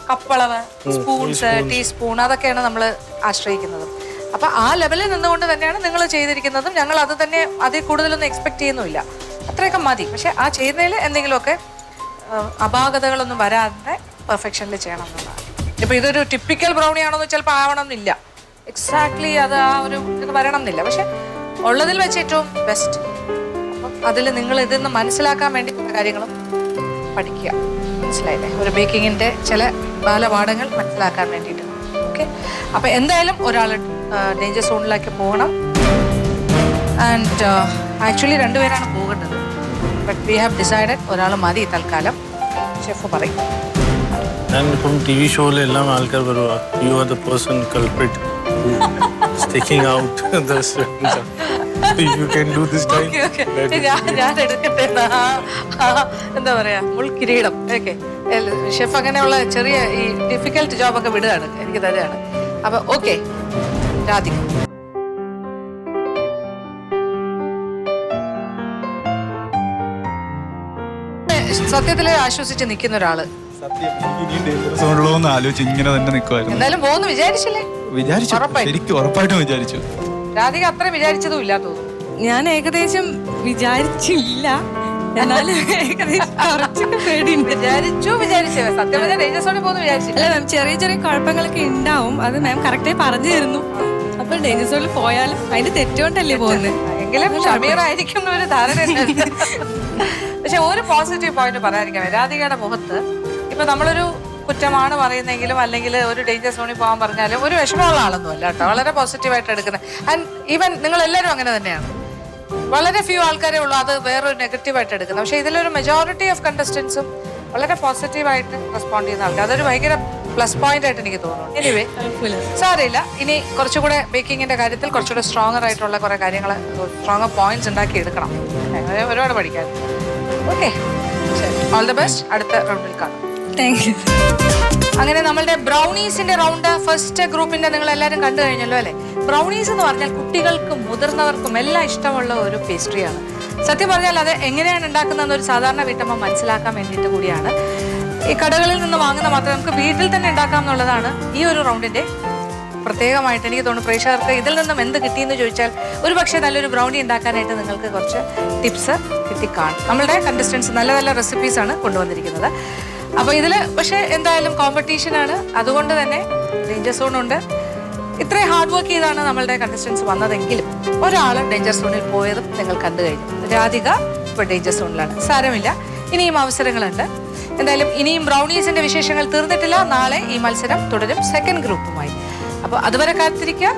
കപ്പളവ്, സ്പൂൺസ്, ടീസ്പൂൺ അതൊക്കെയാണ് നമ്മൾ ആശ്രയിക്കുന്നത്. അപ്പം ആ ലെവലിൽ നിന്നുകൊണ്ട് തന്നെയാണ് നിങ്ങൾ ചെയ്തിരിക്കുന്നതും. ഞങ്ങൾ അത് തന്നെ അതിൽ കൂടുതലൊന്നും എക്സ്പെക്ട് ചെയ്യുന്നുമില്ല, അത്രയൊക്കെ മതി. പക്ഷെ ആ ചെയ്യുന്നതിൽ എന്തെങ്കിലുമൊക്കെ അപാകതകളൊന്നും വരാതെ പെർഫെക്ഷനിൽ ചെയ്യണം എന്നുള്ളതാണ്. ഇപ്പം ഇതൊരു ടിപ്പിക്കൽ ബ്രൗണി ആണെന്ന് ചിലപ്പോൾ ആവണം എന്നില്ല, എക്സാക്ട്ലി അത് ആ ഒരു ഇത് വരണം എന്നില്ല. പക്ഷെ ഉള്ളതിൽ വെച്ച് ഏറ്റവും ബെസ്റ്റ്. അപ്പം അതിൽ നിങ്ങൾ ഇതിന്ന് മനസ്സിലാക്കാൻ വേണ്ടി കാര്യങ്ങളും പഠിക്കുക. മനസ്സിലായില്ലേ? ഒരു ബേക്കിങ്ങിൻ്റെ ചില ബാലപാഠങ്ങൾ മനസ്സിലാക്കാൻ വേണ്ടിയിട്ട്. ഓക്കെ, അപ്പം എന്തായാലും ഒരാൾ ഡേഞ്ചർ സോണിലേക്ക് പോകണം. ആൻഡ് ആക്ച്വലി 2 പേരാണ് പോകേണ്ടത്. ബട്ട് വി ഹാവ് ഡിസൈഡഡ് ഒരാൾ മതി തൽക്കാലം, ഷെഫ് പറയും. ഇപ്പം TV ഷോയിലെല്ലാം ആൾക്കാർ പറയുക, you are the person culprit taking out the students. If you can do this time. ഞാൻ എടുക്കട്ടെ എന്താ പറയാ, മുൾക്കിരീടം. ഓക്കെ, ഷെഫ് അങ്ങനെയുള്ള ചെറിയ ഈ ഡിഫിക്കൽട്ട് ജോബൊക്കെ വിടുകയാണ്, എനിക്ക് തരുകയാണ്. അപ്പൊ ഓക്കെ, രാധിക. സത്യത്തില് ആശ്വസിച്ച് നിൽക്കുന്ന ഒരാള് ഇങ്ങനെ തന്നെ നിൽക്കുമായിരുന്നു. എന്തായാലും പോകുന്നു വിചാരിച്ചില്ലേ? ഉറപ്പായിട്ടും വിചാരിച്ചു. രാധിക അത്ര വിചാരിച്ചതും ഇല്ല തോന്നുന്നു. ഞാൻ ഏകദേശം വിചാരിച്ചില്ല, എന്നാലും ഏകദേശം കുറച്ചൊക്കെ പേടിയുണ്ട്. വിചാരിച്ചു സത്യം പറഞ്ഞാൽ ഡേഞ്ചർ സോണിൽ പോകുന്നു വിചാരിച്ചില്ല. അല്ല മാം, ചെറിയ ചെറിയ കുഴപ്പങ്ങളൊക്കെ ഉണ്ടാവും, അത് മാം കറക്റ്റായി പറഞ്ഞു തരുന്നു. അപ്പൊ ഡേഞ്ചർ സോണിൽ പോയാലും അതിന്റെ തെറ്റുകൊണ്ടല്ലേ പോകുന്നത്. എങ്കിലും ഷമീറായിരിക്കും ഒരു ധാരണ. പക്ഷെ ഒരു പോസിറ്റീവ് പോയിന്റ് പറയാതിരിക്കാം. രാധികയുടെ മുഖത്ത് ഇപ്പൊ നമ്മളൊരു കുറ്റമാണ് പറയുന്നെങ്കിലും അല്ലെങ്കിൽ ഒരു ഡേഞ്ചർ സോണിൽ പോകാൻ പറഞ്ഞാലും ഒരു വിഷമമുള്ള ആളൊന്നും അല്ല കേട്ടോ, വളരെ പോസിറ്റീവായിട്ട് എടുക്കുന്നത്. ആൻഡ് ഈവൻ നിങ്ങൾ എല്ലാവരും അങ്ങനെ തന്നെയാണ്. വളരെ ഫ്യൂ ആൾക്കാരേ ഉള്ളൂ അത് വേറൊരു നെഗറ്റീവായിട്ട് എടുക്കുന്നത്. പക്ഷേ ഇതിലൊരു മെജോറിറ്റി ഓഫ് കണ്ടസ്റ്റൻസും വളരെ പോസിറ്റീവായിട്ട് റെസ്പോണ്ട് ചെയ്യുന്ന ആൾക്കാർ. അതൊരു ഭയങ്കര പ്ലസ് പോയിന്റ് ആയിട്ട് എനിക്ക് തോന്നുന്നു. എനിവേ സാരമില്ല, ഇനി കുറച്ചുകൂടെ ബേക്കിങ്ങിന്റെ കാര്യത്തിൽ കുറച്ചുകൂടെ സ്ട്രോങ്ങർ ആയിട്ടുള്ള കുറെ കാര്യങ്ങൾ, സ്ട്രോങ്ങർ പോയിന്റ്സ് ഉണ്ടാക്കി എടുക്കണം. അങ്ങനെ ഒരുപാട് പഠിക്കാൻ. Okay, all the best. അടുത്ത റൗണ്ടിൽ കാണാം. Thank you. അങ്ങനെ നമ്മളുടെ ബ്രൗണീസിന്റെ റൗണ്ട് ഫസ്റ്റ് ഗ്രൂപ്പിന്റെ നിങ്ങൾ എല്ലാവരും കണ്ടു കഴിഞ്ഞല്ലോ അല്ലേ? ബ്രൗണീസ് എന്ന് പറഞ്ഞാൽ കുട്ടികൾക്കും മുതിർന്നവർക്കും എല്ലാം ഇഷ്ടമുള്ള ഒരു പേസ്ട്രിയാണ്. സത്യം പറഞ്ഞാൽ അത് എങ്ങനെയാണ് ഉണ്ടാക്കുന്നതെന്ന് ഒരു സാധാരണ വീട്ടമ്മ മനസ്സിലാക്കാൻ വേണ്ടിയിട്ട് കൂടിയാണ്. ഈ കടകളിൽ നിന്ന് വാങ്ങുന്ന മാത്രമേ നമുക്ക് വീട്ടിൽ തന്നെ ഉണ്ടാക്കാം എന്നുള്ളതാണ് ഈ ഒരു റൗണ്ടിന്റെ പ്രത്യേകമായിട്ട് എനിക്ക് തോന്നുന്നു. പ്രേക്ഷകർക്ക് ഇതിൽ നിന്നും എന്ത് കിട്ടിയെന്ന് ചോദിച്ചാൽ ഒരു പക്ഷേ നല്ലൊരു ബ്രൗണി ഉണ്ടാക്കാനായിട്ട് നിങ്ങൾക്ക് കുറച്ച് ടിപ്സ് കിട്ടിക്കാണും. നമ്മളുടെ കണ്ടസ്റ്റൻസ് നല്ല നല്ല റെസിപ്പീസാണ് കൊണ്ടുവന്നിരിക്കുന്നത്. അപ്പോൾ ഇതിൽ പക്ഷേ എന്തായാലും കോമ്പറ്റീഷനാണ്, അതുകൊണ്ട് തന്നെ ഡേഞ്ചർ സോണുണ്ട്. ഇത്രയും ഹാർഡ് വർക്ക് ചെയ്താണ് നമ്മളുടെ കണ്ടസ്റ്റൻസ് വന്നതെങ്കിലും ഒരാൾ ഡേഞ്ചർ സോണിൽ പോയതും നിങ്ങൾ കണ്ടു കഴിഞ്ഞു. രാധിക ഇപ്പോൾ ഡേഞ്ചർ സോണിലാണ്. സാരമില്ല, ഇനിയും അവസരങ്ങളുണ്ട്. എന്തായാലും ഇനിയും ബ്രൗണീസിന്റെ വിശേഷങ്ങൾ തീർന്നിട്ടില്ല. നാളെ ഈ മത്സരം തുടരും സെക്കൻഡ് ഗ്രൂപ്പുമായി. അപ്പോൾ അതുവരെ കാത്തിരിക്കുക.